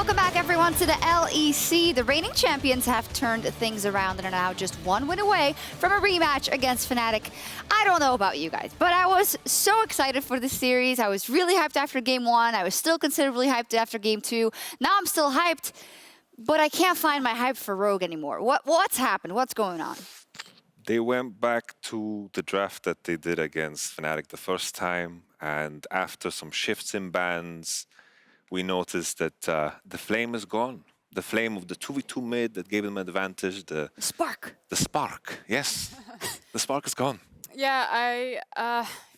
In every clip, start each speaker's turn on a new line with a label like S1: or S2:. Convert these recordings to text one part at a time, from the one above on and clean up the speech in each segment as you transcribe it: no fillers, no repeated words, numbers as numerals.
S1: Welcome back, everyone, to the LEC. The reigning champions have turned things around and are now just one win away from a rematch against Fnatic. I don't know about you guys, but I was so excited for this series. I was really hyped after Game 1. I was still considerably hyped after Game 2. Now I'm still hyped, but I can't find my hype for Rogue anymore. What's happened? What's going on?
S2: They went back to the draft that they did against Fnatic the first time, and after some shifts in bans, we noticed that the flame is gone. The flame of the 2v2 mid that gave them advantage. The
S1: spark.
S2: The spark, yes. The spark is gone.
S3: Yeah,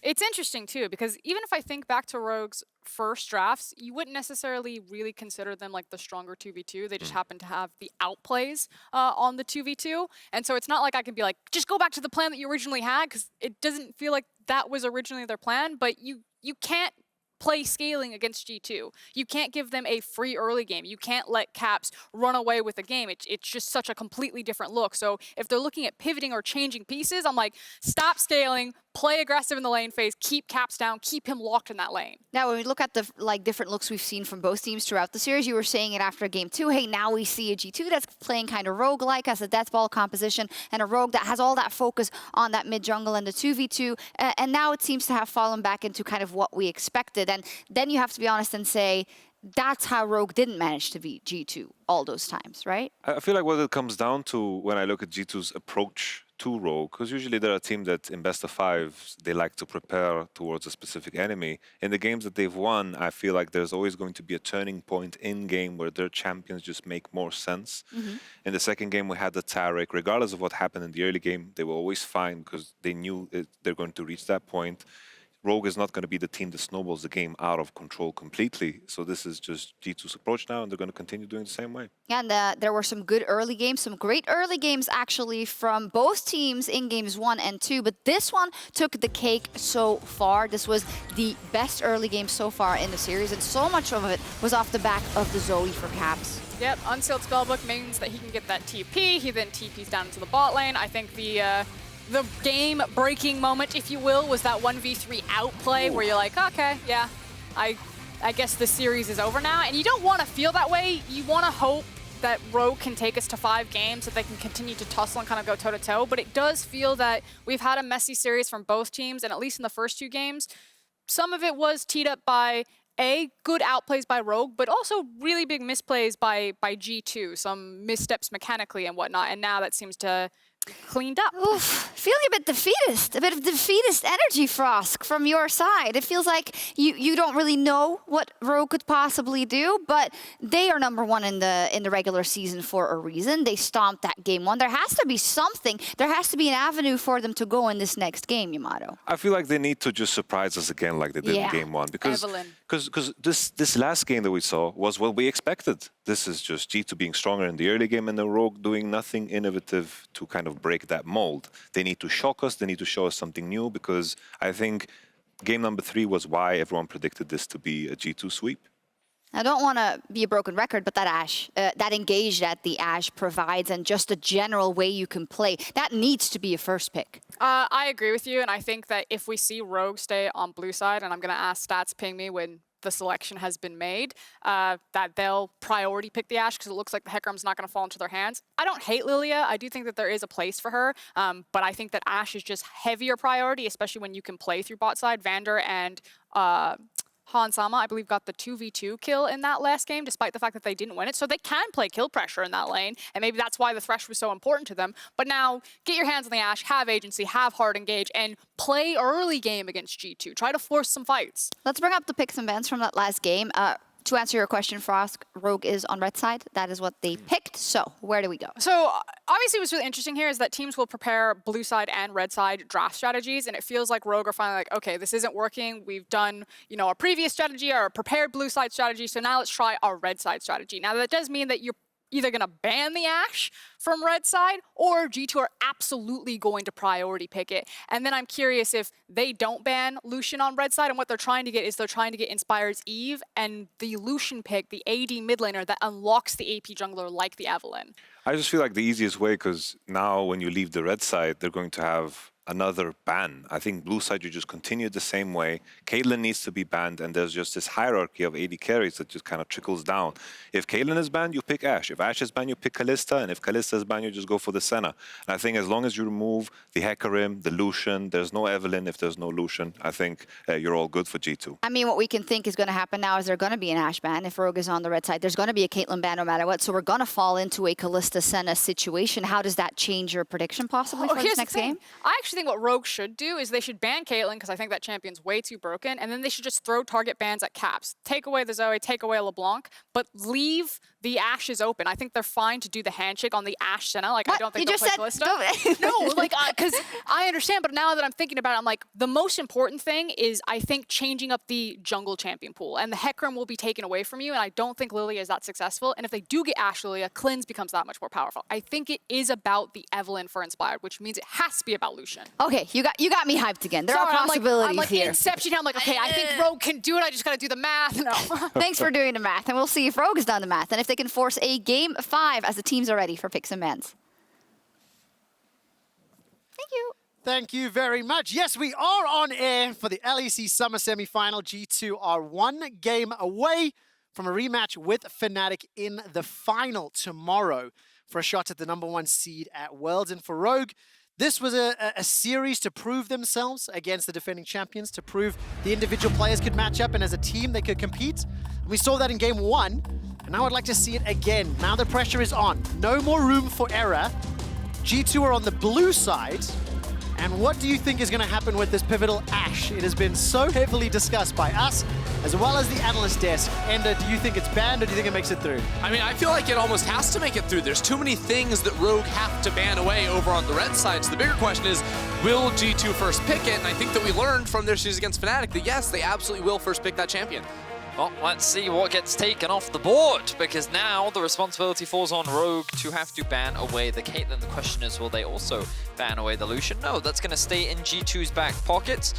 S3: it's interesting too, because even if I think back to Rogue's first drafts, you wouldn't necessarily really consider them like the stronger 2v2. They just happen to have the outplays on the 2v2. And so it's not like I can be like, just go back to the plan that you originally had, because it doesn't feel like that was originally their plan. But you can't play scaling against G2. You can't give them a free early game. You can't let Caps run away with the game. It's just such a completely different look. So if they're looking at pivoting or changing pieces, I'm like, stop scaling, play aggressive in the lane phase, keep Caps down, keep him locked in that lane.
S1: Now, when we look at the different looks we've seen from both teams throughout the series, you were saying it after Game 2, hey, now we see a G2 that's playing kind of rogue-like as a death ball composition, and a rogue that has all that focus on that mid jungle and the 2v2, and now it seems to have fallen back into kind of what we expected. And then you have to be honest and say, that's how Rogue didn't manage to beat G2 all those times, right?
S2: I feel like what it comes down to when I look at G2's approach to Rogue, because usually they're a team that in best of fives, they like to prepare towards a specific enemy. In the games that they've won, I feel like there's always going to be a turning point in game where their champions just make more sense. In the second game, we had the Taric. Regardless of what happened in the early game, they were always fine because they knew they're going to reach that point. Rogue is not going to be the team that snowballs the game out of control completely. So this is just G2's approach now, and they're going to continue doing the same way.
S1: And there were some good early games, some great early games actually from both teams in games 1 and 2. But this one took the cake so far. This was the best early game so far in the series, and so much of it was off the back of the Zoe for Caps.
S3: Yep, Unsealed Spellbook means that he can get that TP. He then TPs down into the bot lane. I think the game-breaking moment, if you will, was that 1v3 outplay where you're like, okay, yeah, I guess the series is over now. And you don't want to feel that way. You want to hope that Rogue can take us to 5 games so they can continue to tussle and kind of go toe-to-toe. But it does feel that we've had a messy series from both teams, and at least in the first 2 games, some of it was teed up by good outplays by Rogue, but also really big misplays by G2, some missteps mechanically and whatnot. And now that seems to cleaned up.
S1: Oof, feeling a bit defeatist, a bit of defeatist energy, Frosk, from your side. It feels like you don't really know what Rogue could possibly do, but they are #1 in the regular season for a reason. They stomped that Game 1. There has to be something. There has to be an avenue for them to go in this next game, Yamato.
S2: I feel like they need to just surprise us again like they did in Game 1. Because this last game that we saw was what we expected. This is just G2 being stronger in the early game and the Rogue doing nothing innovative to kind of break that mold. They need to shock us, they need to show us something new, because I think game number 3 was why everyone predicted this to be a G2 sweep.
S1: I don't want to be a broken record, but that Ashe, that engage that the Ashe provides and just the general way you can play, that needs to be a first pick.
S3: I agree with you, and I think that if we see Rogue stay on blue side, and I'm going to ask Stats ping me when the selection has been made, that they'll priority pick the Ashe because it looks like the Hecarim's not going to fall into their hands. I don't hate Lillia. I do think that there is a place for her, but I think that Ashe is just heavier priority, especially when you can play through bot side. VandeR and Sama, I believe, got the 2v2 kill in that last game, despite the fact that they didn't win it. So they can play kill pressure in that lane, and maybe that's why the Thresh was so important to them. But now, get your hands on the Ashe, have agency, have hard engage, and play early game against G2. Try to force some fights.
S1: Let's bring up the picks and bans from that last game. To answer your question, Frosk, Rogue is on red side. That is what they picked. So where do we go?
S3: So obviously what's really interesting here is that teams will prepare blue side and red side draft strategies, and it feels like Rogue are finally like, okay, this isn't working. We've done, our previous strategy, our prepared blue side strategy, so now let's try our red side strategy. Now that does mean that you're either going to ban the Ashe from red side, or G2 are absolutely going to priority pick it. And then I'm curious if they don't ban Lucian on red side, and what they're trying to get is they're trying to get Inspired's Eve and the Lucian pick, the AD mid laner that unlocks the AP jungler like the Evelynn.
S2: I just feel like the easiest way, because now when you leave the red side, they're going to have another ban. I think blue side, you just continue the same way. Caitlyn needs to be banned, and there's just this hierarchy of AD carries that just kind of trickles down. If Caitlyn is banned, you pick Ashe. If Ashe is banned, you pick Kalista, and if Kalista is banned, you just go for the Senna. And I think as long as you remove the Hecarim, the Lucian, there's no Evelynn if there's no Lucian, I think you're all good for G2.
S1: I mean, what we can think is going to happen now is there's going to be an Ashe ban. If Rogue is on the red side, there's going to be a Caitlyn ban no matter what. So we're going to fall into a Kalista Senna situation. How does that change your prediction possibly for this next game?
S3: I actually think what Rogue should do is they should ban Caitlyn because I think that champion's way too broken, and then they should just throw target bans at Caps. Take away the Zoe, take away LeBlanc, but leave the Ashes open. I think they're fine to do the handshake on the Ashe Senna. Like,
S1: what?
S3: I don't think
S1: you
S3: they'll play Kalista. No, like, because I understand, but now that I'm thinking about it, I'm like, the most important thing is, I think, changing up the jungle champion pool, and the Hecarim will be taken away from you, and I don't think Lillia is that successful, and if they do get Ashe Lillia, Cleanse becomes that much more powerful. I think it is about the Evelynn for Inspired, which means it has to be about Lucian.
S1: Okay, you got me hyped again. There are possibilities
S3: I'm like
S1: here.
S3: Inception. I'm like, okay, I think Rogue can do it. I just got to do the math. No.
S1: Thanks for doing the math, and we'll see if Rogue has done the math and if they can force a Game 5 as the teams are ready for picks and bans. Thank you.
S4: Thank you very much. Yes, we are on air for the LEC Summer Semifinal. G2 are 1 game away from a rematch with Fnatic in the final tomorrow for a shot at the #1 seed at Worlds. And for Rogue, this was a series to prove themselves against the defending champions, to prove the individual players could match up and as a team they could compete. And we saw that in Game 1, and now I'd like to see it again. Now the pressure is on. No more room for error. G2 are on the blue side. And what do you think is going to happen with this pivotal Ashe? It has been so heavily discussed by us, as well as the analyst desk. Ender, do you think it's banned, or do you think it makes it through?
S5: I mean, I feel like it almost has to make it through. There's too many things that Rogue have to ban away over on the red side. So the bigger question is, will G2 first pick it? And I think that we learned from their series against Fnatic that yes, they absolutely will first pick that champion.
S6: Well, let's see what gets taken off the board, because now the responsibility falls on Rogue to have to ban away the Caitlyn. The question is, will they also ban away the Lucian? No, that's going to stay in G2's back pockets.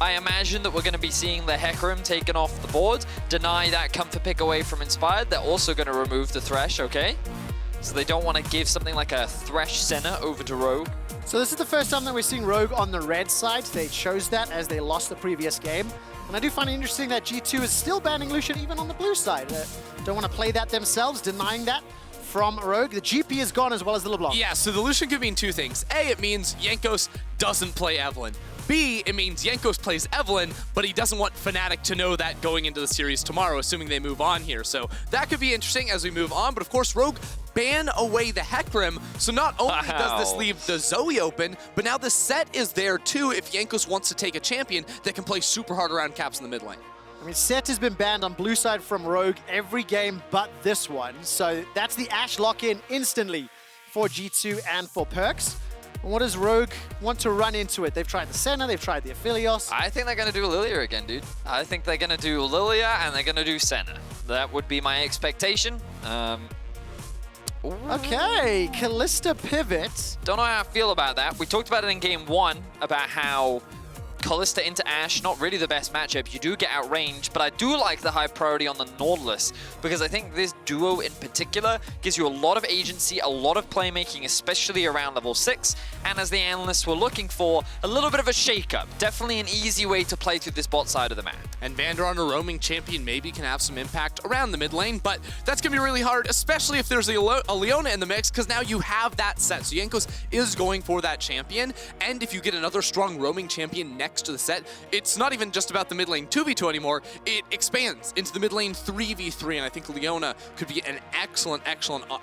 S6: I imagine that we're going to be seeing the Hecarim taken off the board, deny that comfort pick away from Inspired. They're also going to remove the Thresh, okay? So they don't want to give something like a Thresh Senna over to Rogue.
S4: So this is the first time that we're seeing Rogue on the red side. They chose that as they lost the previous game. And I do find it interesting that G2 is still banning Lucian even on the blue side. Don't want to play that themselves, denying that from Rogue. The GP is gone as well as the LeBlanc.
S5: Yeah, so the Lucian could mean two things. A, it means Jankos doesn't play Evelynn. B, it means Jankos plays Evelynn, but he doesn't want Fnatic to know that going into the series tomorrow, assuming they move on here. So that could be interesting as we move on. But of course, Rogue ban away the Hecarim. So not only does this leave the Zoe open, but now the Sett is there too if Jankos wants to take a champion that can play super hard around Caps in the mid lane.
S4: I mean, Sett has been banned on blue side from Rogue every game but this one. So that's the Ashe lock-in instantly for G2 and for Perkz. And what does Rogue want to run into it? They've tried the Senna, they've tried the Aphelios.
S6: I think they're going to do Lillia again, dude. I think they're going to do Lillia and they're going to do Senna. That would be my expectation.
S4: Okay, Kalista pivot.
S6: Don't know how I feel about that. We talked about it in Game 1, about how Kalista into Ashe, not really the best matchup. You do get outranged, but I do like the high priority on the Nautilus, because I think this duo in particular gives you a lot of agency, a lot of playmaking, especially around level 6, and as the analysts were looking for, a little bit of a shake-up. Definitely an easy way to play through this bot side of the map.
S5: And VandeR on a roaming champion maybe can have some impact around the mid lane, but that's going to be really hard, especially if there's a Leona in the mix, because now you have that set. So Jankos is going for that champion, and if you get another strong roaming champion next to the Sett, it's not even just about the mid lane 2v2 anymore. It expands into the mid lane 3v3, and I think Leona could be an excellent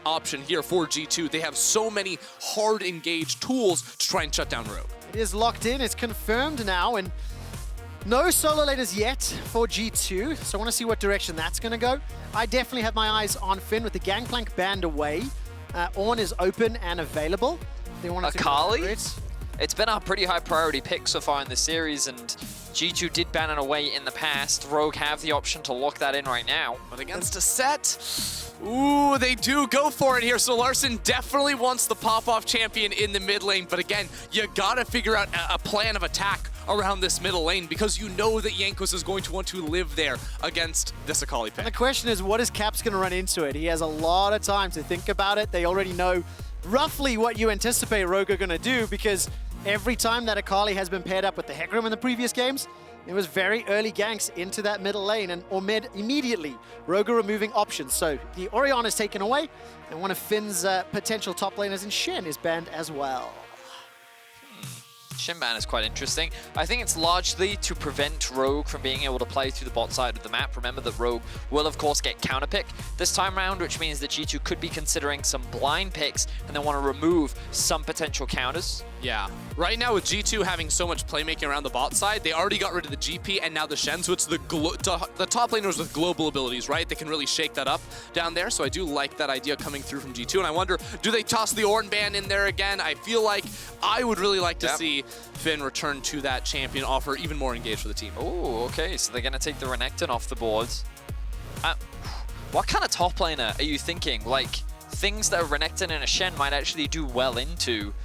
S5: option here for G2. They have so many hard engaged tools to try and shut down Rogue.
S4: It is locked in, it's confirmed now, and no solo laners yet for G2, so I want to see what direction that's going to go. I definitely have my eyes on Finn with the Gangplank banned away. Ornn is open and available. They want
S6: Akali? It's been a pretty high priority pick so far in the series, and G2 did ban it away in the past. Rogue have the option to lock that in right now.
S5: But against a Sett, ooh, they do go for it here. So Larssen definitely wants the pop-off champion in the mid lane. But again, you gotta figure out a plan of attack around this middle lane, because you know that Jankos is going to want to live there against this Akali pick.
S4: And the question is, what is Caps going to run into it? He has a lot of time to think about it. They already know roughly what you anticipate Rogue are going to do, because every time that Akali has been paired up with the Hecarim in the previous games, it was very early ganks into that middle lane, and or mid immediately. Rogue are removing options, so the Orianna is taken away, and one of Finn's potential top laners in Shen is banned as well.
S6: Shen ban is quite interesting. I think it's largely to prevent Rogue from being able to play through the bot side of the map. Remember that Rogue will, of course, get counterpick this time round, which means that G2 could be considering some blind picks and they want to remove some potential counters.
S5: Yeah. Right now with G2 having so much playmaking around the bot side, they already got rid of the GP and now the Shen, so it's the top laners with global abilities, right? They can really shake that up down there, so I do like that idea coming through from G2, and I wonder, do they toss the Ornn ban in there again? I feel like I would really like to see Finn return to that champion offer, even more engaged for the team.
S6: Oh, okay, so they're going to take the Renekton off the boards. What kind of top laner are you thinking? Like, things that a Renekton and a Shen might actually do well into.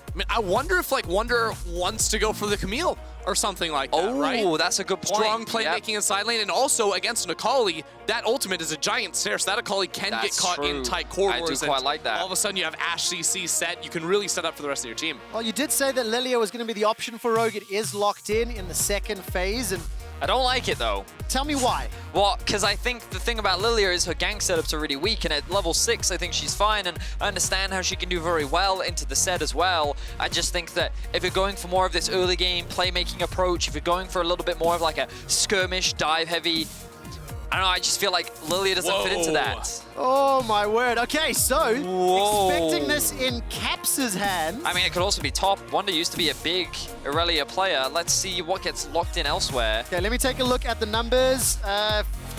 S5: I mean, I wonder if like Wunder wants to go for the Camille or something like that, right?
S6: Oh, that's a good point.
S5: Strong playmaking in side lane, and also against an Akali, that ultimate is a giant snare, so that Akali can get caught in tight corridors.
S6: I do quite like that.
S5: All of a sudden you have Ashe CC Sett. You can really set up for the rest of your team.
S4: Well, you did say that Lillia was going to be the option for Rogue. It is locked in the second phase, and
S6: I don't like it though.
S4: tell me why.
S6: Well, because I think the thing about Lillia is her gank setups are really weak, and at level 6 I think she's fine, and I understand how she can do very well into the set as well. I just think that if you're going for more of this early game playmaking approach, if you're going for a little bit more of like a skirmish, dive heavy, I don't know, I just feel like Lillia doesn't fit into that.
S4: Oh my word. Okay, so expecting this in Caps' hands.
S6: I mean, it could also be top. Wunder used to be a big Irelia player. Let's see what gets locked in elsewhere.
S4: Okay, let me take a look at the numbers.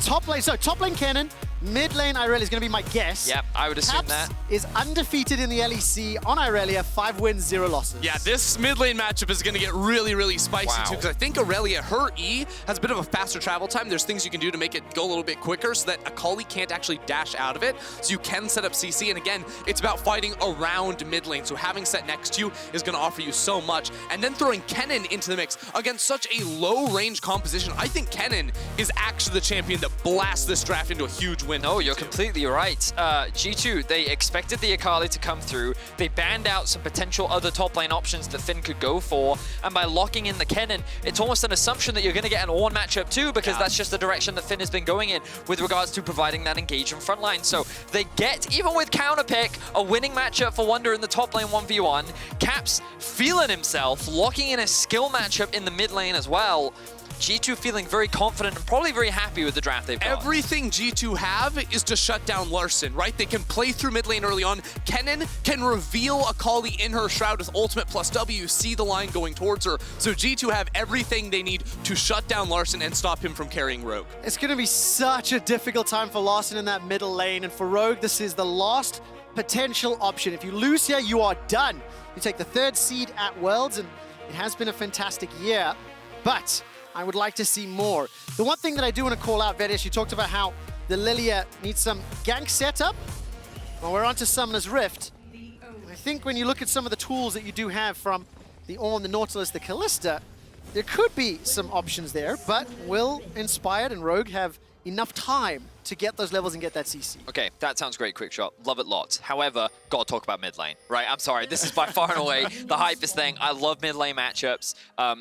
S4: Top lane, so top lane Kennen, mid lane Irelia is going to be my guess.
S6: Yep, I would assume
S4: Caps
S6: that.
S4: is undefeated in the LEC on Irelia, 5 wins, 0 losses.
S5: Yeah, this mid lane matchup is going to get really, really spicy too, because I think Irelia, her E has a bit of a faster travel time. There's things you can do to make it go a little bit quicker so that Akali can't actually dash out of it. So you can set up CC, and again, it's about fighting around mid lane. So having Sett next to you is going to offer you so much. And then throwing Kennen into the mix against such a low range composition, I think Kennen is actually the champion that blasts this draft into a huge win.
S6: No, you're completely right. G2, they expected the Akali to come through. They banned out some potential other top lane options that Finn could go for. And by locking in the Kennen, it's almost an assumption that you're going to get an Ornn matchup too, because that's just the direction that Finn has been going in with regards to providing that engagement front line. So they get, even with counterpick, a winning matchup for Wunder in the top lane 1v1. Caps feeling himself, locking in a skill matchup in the mid lane as well. G2 feeling very confident and probably very happy with the draft they've got.
S5: Everything G2 have is to shut down Larssen, right? They can play through mid lane early on. Kennen can reveal Akali in her shroud with ultimate plus W. You see the line going towards her. So G2 have everything they need to shut down Larssen and stop him from carrying Rogue.
S4: It's going to be such a difficult time for Larssen in that middle lane, and for Rogue, this is the last potential option. If you lose here, you are done. You take the 3rd seed at Worlds, and it has been a fantastic year, but I would like to see more. The one thing that I do want to call out, Vedius, you talked about how the Lillia needs some gank setup. Well, we're on to Summoner's Rift. And I think when you look at some of the tools that you do have from the Ornn, the Nautilus, the Kalista, there could be some options there, but will Inspired and Rogue have enough time to get those levels and get that CC?
S6: Okay, that sounds great, Quickshot. Love it lots. However, gotta talk about mid lane, right? I'm sorry, this is by far and away the hypest thing. I love mid lane matchups.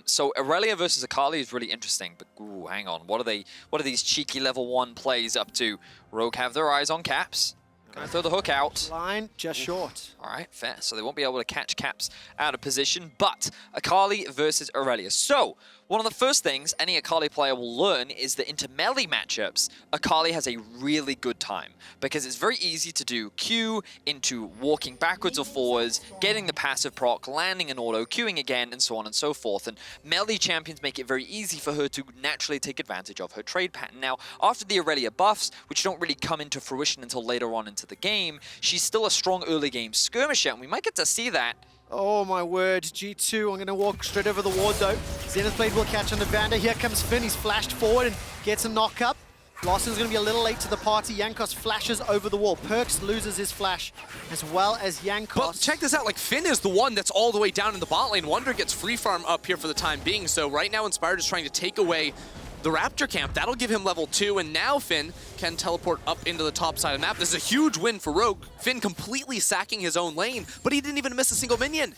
S6: So Irelia versus Akali is really interesting, but ooh, hang on. What are these cheeky level 1 plays up to? Rogue have their eyes on Caps. Gonna throw the hook out.
S4: Line just short.
S6: All right, fair. So they won't be able to catch Caps out of position, but Akali versus Irelia. So one of the first things any Akali player will learn is that into melee matchups, Akali has a really good time because it's very easy to do Q into walking backwards or forwards, getting the passive proc, landing an auto, queuing again, and so on and so forth. And melee champions make it very easy for her to naturally take advantage of her trade pattern. Now, after the Irelia buffs, which don't really come into fruition until later on into the game, she's still a strong early game skirmisher, and we might get to see that.
S4: Oh my word, G2, I'm going to walk straight over the ward though. Zenith Blade will catch on the VandeR. Here comes Finn, he's flashed forward and gets a knock up. Larssen's going to be a little late to the party. Jankos flashes over the wall. Perkz loses his flash, as well as Jankos.
S5: But check this out, like Finn is the one that's all the way down in the bot lane. Wunder gets free farm up here for the time being, so right now Inspired is trying to take away the Raptor camp. That'll give him level 2, and now Finn can teleport up into the top side of the map. This is a huge win for Rogue. Finn completely sacking his own lane, but he didn't even miss a single minion.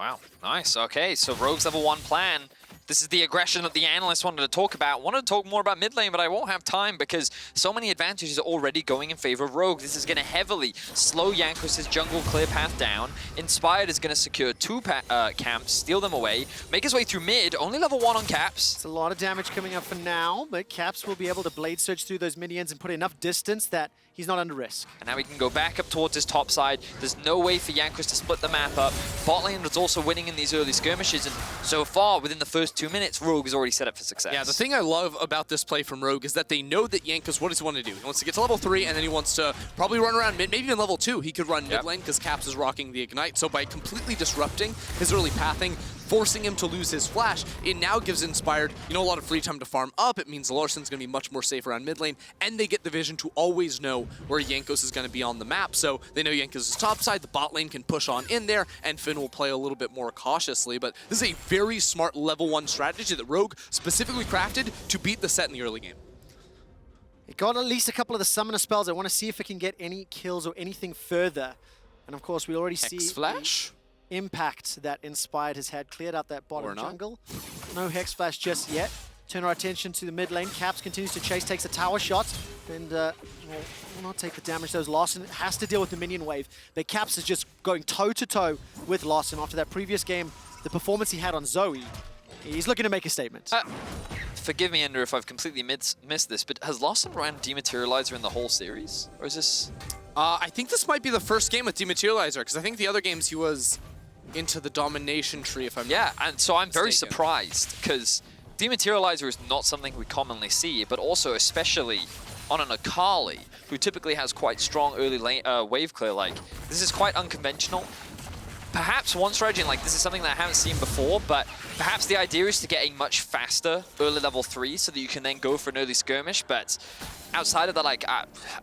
S6: Wow, nice. Okay, so Rogue's level 1 plan. This is the aggression that the Analyst wanted to talk about. Wanted to talk more about mid lane, but I won't have time because so many advantages are already going in favor of Rogue. This is going to heavily slow Jankos' jungle clear path down. Inspired is going to secure 2 camps, steal them away, make his way through mid, only level 1 on Caps.
S4: It's a lot of damage coming up for now, but Caps will be able to blade surge through those minions and put enough distance that he's not under risk.
S6: And now he can go back up towards his top side. There's no way for Jankos to split the map up. Bot lane was also winning in these early skirmishes, and so far, within the first 2 minutes, Rogue is already set up for success.
S5: Yeah, the thing I love about this play from Rogue is that they know that Jankos, what does he want to do? He wants to get to level 3, and then he wants to probably run around mid, maybe even level 2. He could run mid lane because Caps is rocking the Ignite. So by completely disrupting his early pathing, forcing him to lose his flash, it now gives Inspired, a lot of free time to farm up. It means Larssen's going to be much more safe around mid lane, and they get the vision to always know where Jankos is going to be on the map. So they know Jankos is top side, the bot lane can push on in there, and Finn will play a little bit more cautiously. But this is a very smart level 1 strategy that Rogue specifically crafted to beat the Sett in the early game.
S4: It got at least a couple of the summoner spells. I want to see if it can get any kills or anything further. And of course, we already see
S5: Hex Flash.
S4: impact that Inspired has had, cleared out that bottom
S5: Or not.
S4: jungle. No Hex Flash just yet. Turn our attention to the mid lane. Caps continues to chase, takes a tower shot, and will not take the damage. Those Larssen has to deal with the minion wave. But Caps is just going toe-to-toe with Larssen after that previous game. The performance he had on Zoe, he's looking to make a statement.
S6: Forgive me, Ender, if I've completely missed this, but has Larssen ran Dematerializer in the whole series? Or is this...
S5: I think this might be the first game with Dematerializer, because I think the other games he was into the domination tree, if I'm
S6: Yeah, and so I'm very
S5: mistaken.
S6: surprised, because Dematerializer is not something we commonly see, but also especially on an Akali, who typically has quite strong early lane, wave clear. Like, this is quite unconventional. Perhaps one strategy, like this is something that I haven't seen before, but perhaps the idea is to get a much faster early level 3 so that you can then go for an early skirmish. But outside of that, like,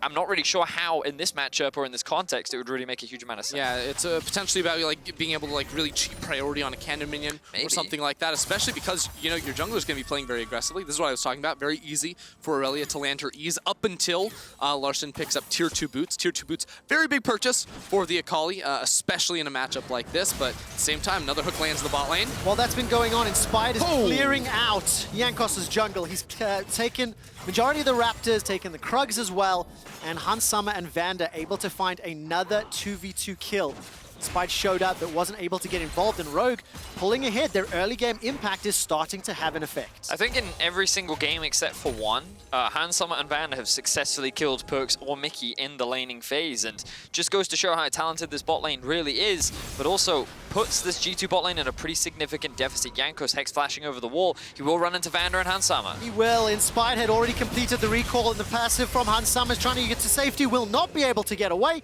S6: I'm not really sure how in this matchup or in this context it would really make a huge amount of sense.
S5: Yeah, it's potentially about like being able to like really cheap priority on a Kennen minion or something like that, especially because your jungler is going to be playing very aggressively. This is what I was talking about. Very easy for Irelia to land her E's up until Larssen picks up tier 2 boots. Tier 2 boots, very big purchase for the Akali, especially in a matchup like this. But at the same time, another hook lands in the bot lane.
S4: While that's been going on, Inspired is clearing out Jankos' jungle. He's taken majority of the Raptors, taken the Krugs as well, and Summer and VandeR able to find another 2v2 kill. Inspired showed up but wasn't able to get involved, and Rogue pulling ahead. Their early game impact is starting to have an effect.
S6: I think in every single game except for one, Summer and VandeR have successfully killed Perkz or Mikyx in the laning phase, and just goes to show how talented this bot lane really is, but also puts this G2 bot lane in a pretty significant deficit. Jankos hex flashing over the wall. He will run into VandeR and Summer.
S4: He will. Inspired had already completed the recall, and the passive from Summer is trying to get to safety, will not be able to get away.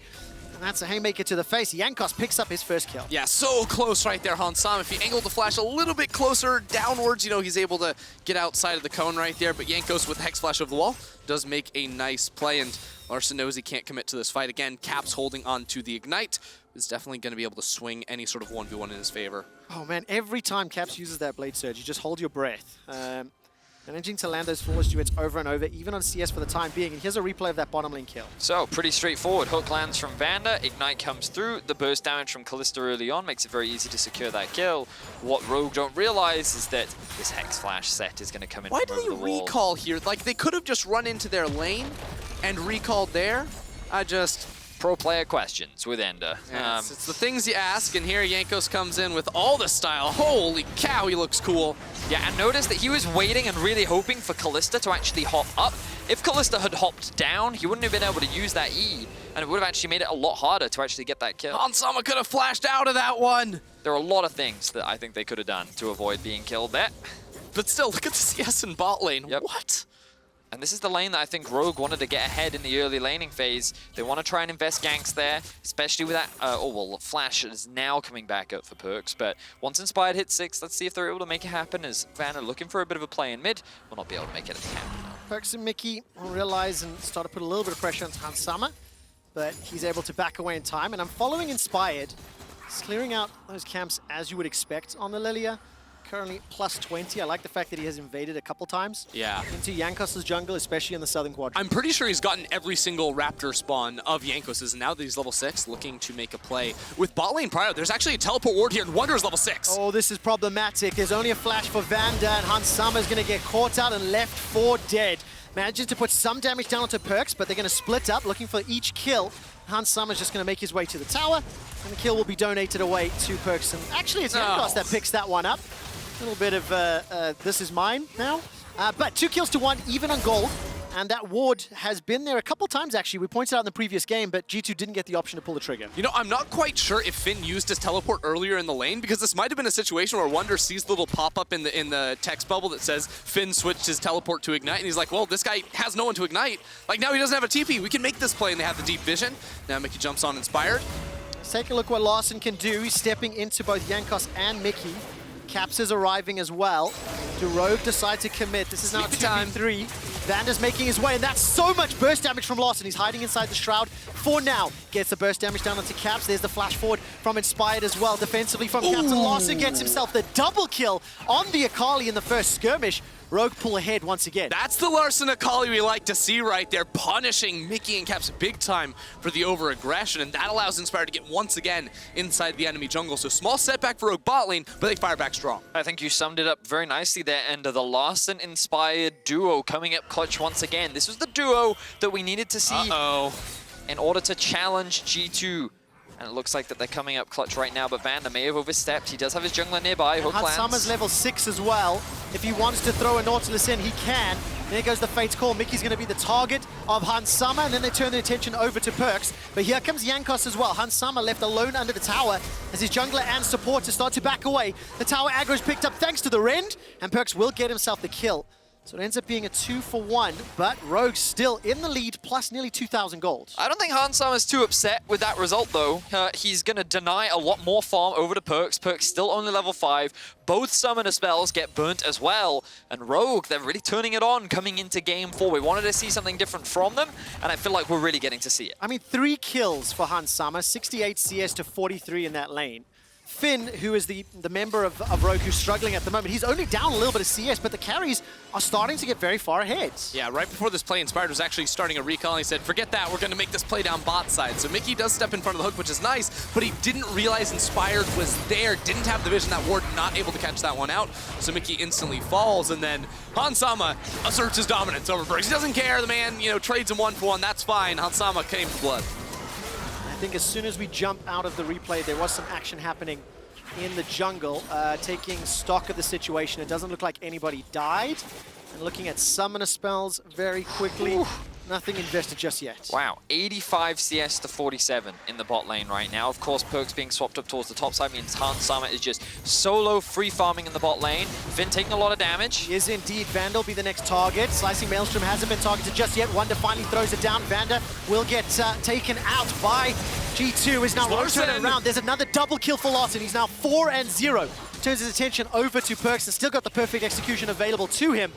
S4: And that's a haymaker to the face. Jankos picks up his first kill.
S5: Yeah, so close right there, Summer. If he angled the flash a little bit closer downwards, he's able to get outside of the cone right there. But Jankos with Hex Flash over the wall does make a nice play, and Larssen knows he can't commit to this fight. Again, Caps holding on to the Ignite is definitely going to be able to swing any sort of 1v1 in his favor.
S4: Oh man, every time Caps uses that Blade Surge, you just hold your breath. Managing to land those forward duets over and over, even on CS for the time being. And here's a replay of that bottom lane kill.
S6: So, pretty straightforward. Hook lands from VandeR, Ignite comes through, the burst damage from Kalista early on makes it very easy to secure that kill. What Rogue don't realize is that this Hex Flash Sett is going to come in
S5: Why
S6: from
S5: did
S6: over
S5: he
S6: the wall.
S5: recall here? Like, they could have just run into their lane and recalled there.
S6: Pro player questions with Ender.
S5: It's the things you ask, and here Jankos comes in with all the style. Holy cow, he looks cool.
S6: Yeah, and notice that he was waiting and really hoping for Kalista to actually hop up. If Kalista had hopped down, he wouldn't have been able to use that E, and it would have actually made it a lot harder to actually get that kill.
S5: Summer could have flashed out of that one.
S6: There are a lot of things that I think they could have done to avoid being killed there.
S5: But still, look at the CS in bot lane.
S6: Yep.
S5: What?
S6: And this is the lane that I think Rogue wanted to get ahead in the early laning phase. They want to try and invest ganks there, especially with that... Flash is now coming back up for Perkz, but once Inspired hits 6, let's see if they're able to make it happen, as VandeR looking for a bit of a play in mid will not be able to make it at the camp.
S4: Perkz and Mikyx will realize and start to put a little bit of pressure on Summer, but he's able to back away in time, and I'm following Inspired. He's clearing out those camps as you would expect on the Lillia. currently plus 20. I like the fact that he has invaded a couple times.
S5: Yeah.
S4: Into Jankos' jungle, especially in the southern quadrant.
S5: I'm pretty sure he's gotten every single Raptor spawn of Jankos', and now that he's level 6, looking to make a play. With bot lane prior, there's actually a teleport ward here, and Wunder's level 6.
S4: Oh, this is problematic. There's only a flash for VandeR, and Hans Summer's going to get caught out and left for dead. Manages to put some damage down onto Perkz, but they're going to split up, looking for each kill. Hans Summer's just going to make his way to the tower, and the kill will be donated away to Perkz. And actually, it's Jankos that picks that one up. A little bit of, this is mine now. But 2 kills to 1, even on gold. And that ward has been there a couple times, actually. We pointed out in the previous game, but G2 didn't get the option to pull the trigger.
S5: You know, I'm not quite sure if Finn used his teleport earlier in the lane, because this might have been a situation where Wunder sees the little pop-up in the text bubble that says Finn switched his teleport to ignite, and he's like, well, this guy has no one to ignite. Like, now he doesn't have a TP. We can make this play, and they have the deep vision. Now Mikyx jumps on Inspired.
S4: Let's take a look what Larssen can do. He's stepping into both Jankos and Mikyx. Caps is arriving as well. Do Rogue decide to commit? This is now 2v3. VandeR's making his way, and that's so much burst damage from Larssen. He's hiding inside the Shroud for now. Gets the burst damage down onto Caps. There's the flash forward from Inspired as well. Defensively from Caps, and Larssen gets himself the double kill on the Akali in the first skirmish. Rogue pull ahead once again.
S5: That's the Larssen Akali we like to see right there, punishing Mikyx and Caps big time for the over-aggression, and that allows Inspired to get once again inside the enemy jungle. So small setback for Rogue bot lane, but they fire back strong.
S6: I think you summed it up very nicely there, and the Larssen-inspired duo coming up clutch once again. This was the duo that we needed to see in order to challenge G2. And it looks like that they're coming up clutch right now, but VandeR may have overstepped. He does have his jungler nearby. Hook
S4: Hans
S6: lands.
S4: Summer's level 6 as well. If he wants to throw a Nautilus in, he can. There goes the Fate's Call. Mikyx's going to be the target of Hans Summer, and then they turn their attention over to Perkz. But here comes Jankos as well. Hans Summer left alone under the tower as his jungler and supporters start to back away. The tower aggro's picked up thanks to the Rend, and Perkz will get himself the kill. So it ends up being a 2-for-1, but Rogue's still in the lead, plus nearly 2,000 gold.
S6: I don't think Hans Summer's too upset with that result, though. He's going to deny a lot more farm over to Perkz. Perkz still only level 5. Both summoner spells get burnt as well. And Rogue, they're really turning it on coming into Game 4. We wanted to see something different from them, and I feel like we're really getting to see it.
S4: I mean, 3 kills for Hans Summer, 68 CS to 43 in that lane. Finn, who is the member of Rogue who's struggling at the moment, he's only down a little bit of CS, but the carries are starting to get very far ahead.
S5: Yeah, right before this play, Inspired was actually starting a recall, and he said, forget that, we're going to make this play down bot side. So Mikyx does step in front of the hook, which is nice, but he didn't realize Inspired was there, didn't have the vision, that ward not able to catch that one out. So Mikyx instantly falls, and then Hans Summer asserts his dominance over Perkz. He doesn't care, the man, trades him 1-for-1, that's fine. Hans Summer came to blood.
S4: I think as soon as we jump out of the replay, there was some action happening in the jungle, taking stock of the situation. It doesn't look like anybody died. And looking at summoner spells very quickly. Ooh. Nothing invested just yet.
S6: Wow, 85 CS to 47 in the bot lane right now. Of course, Perkz being swapped up towards the top side means Hans Summer is just solo free farming in the bot lane. Finn taking a lot of damage.
S4: He is indeed. VandeR will be the next target. Slicing Maelstrom hasn't been targeted just yet. Wunder finally throws it down. VandeR will get taken out by G2. Is now turning around. There's another double kill for Larssen. He's now 4-0. Turns his attention over to Perkz and still got the perfect execution available to him.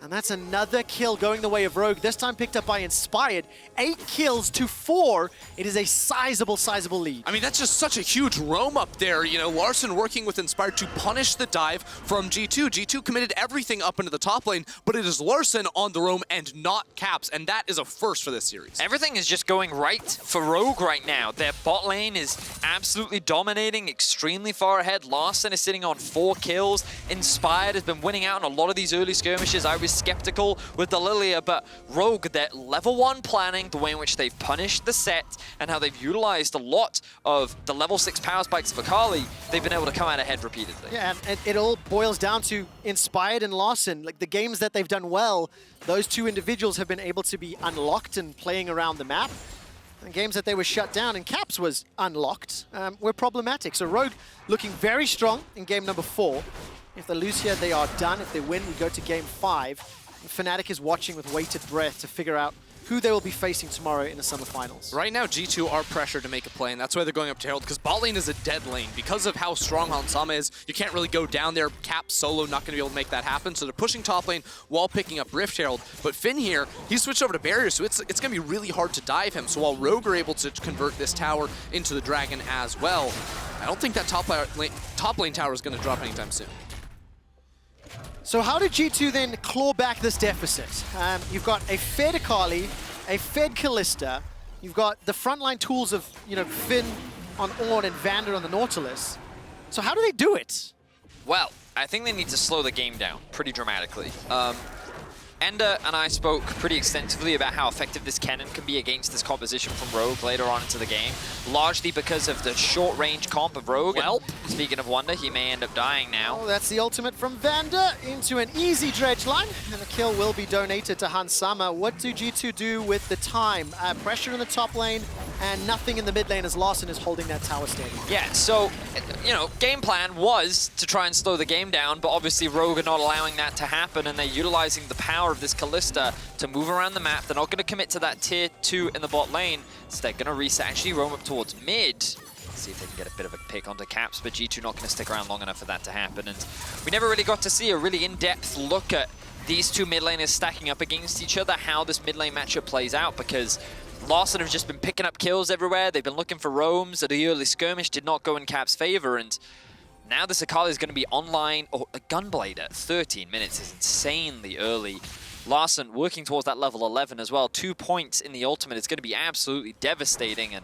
S4: And that's another kill going the way of Rogue, this time picked up by Inspired. 8 kills to 4. It is a sizable lead.
S5: I mean, that's just such a huge roam up there. Larssen working with Inspired to punish the dive from G2. G2 committed everything up into the top lane, but it is Larssen on the roam and not Caps, and that is a first for this series.
S6: Everything is just going right for Rogue right now. Their bot lane is absolutely dominating, extremely far ahead. Larssen is sitting on 4 kills. Inspired has been winning out in a lot of these early skirmishes. I was skeptical with the Lillia, but Rogue, their level 1 planning, the way in which they've punished the Sett, and how they've utilized a lot of the level 6 power spikes of Akali, they've been able to come out ahead repeatedly.
S4: Yeah, and it all boils down to Inspired and Larssen. Like the games that they've done well, those two individuals have been able to be unlocked and playing around the map. And games that they were shut down and Caps was unlocked were problematic. So Rogue looking very strong in game number 4. If they lose here, they are done. If they win, we go to game 5. And Fnatic is watching with bated breath to figure out who they will be facing tomorrow in the Summer Finals.
S5: Right now, G2 are pressured to make a play, and that's why they're going up to Herald, because bot lane is a dead lane. Because of how strong Hans Summer is, you can't really go down there. Cap solo, not going to be able to make that happen, so they're pushing top lane while picking up Rift Herald. But Finn here, he's switched over to Barrier, so it's going to be really hard to dive him. So while Rogue are able to convert this tower into the Dragon as well, I don't think that top lane tower is going to drop anytime soon.
S4: So how did G2 then claw back this deficit? You've got a fed Akali, a fed Kalista, you've got the frontline tools of, Finn on Ornn and VandeR on the Nautilus. So how do they do it?
S6: Well, I think they need to slow the game down pretty dramatically. Ender and I spoke pretty extensively about how effective this Kennen can be against this composition from Rogue later on into the game, largely because of the short-range comp of Rogue. Well, speaking of Wunder, he may end up dying now.
S4: Oh, that's the ultimate from VandeR into an easy dredge line, and the kill will be donated to Hansama. What do G2 do with the time? Pressure in the top lane, and nothing in the mid lane as Larssen is holding that tower steady.
S6: Yeah, so, game plan was to try and slow the game down, but obviously Rogue are not allowing that to happen, and they're utilizing the power of this Kalista to move around the map. They're not going to commit to that tier 2 in the bot lane, so they're going to reset, actually roam up towards mid. See if they can get a bit of a pick onto Caps, but G2 not going to stick around long enough for that to happen. And we never really got to see a really in-depth look at these two mid laners stacking up against each other, how this mid lane matchup plays out, because Larssen have just been picking up kills everywhere. They've been looking for roams. The early skirmish did not go in Cap's favor, and now this Akali is going to be online. Oh, a Gunblade at 13 minutes is insanely early. Larssen working towards that level 11 as well. 2 points in the ultimate is going to be absolutely devastating. And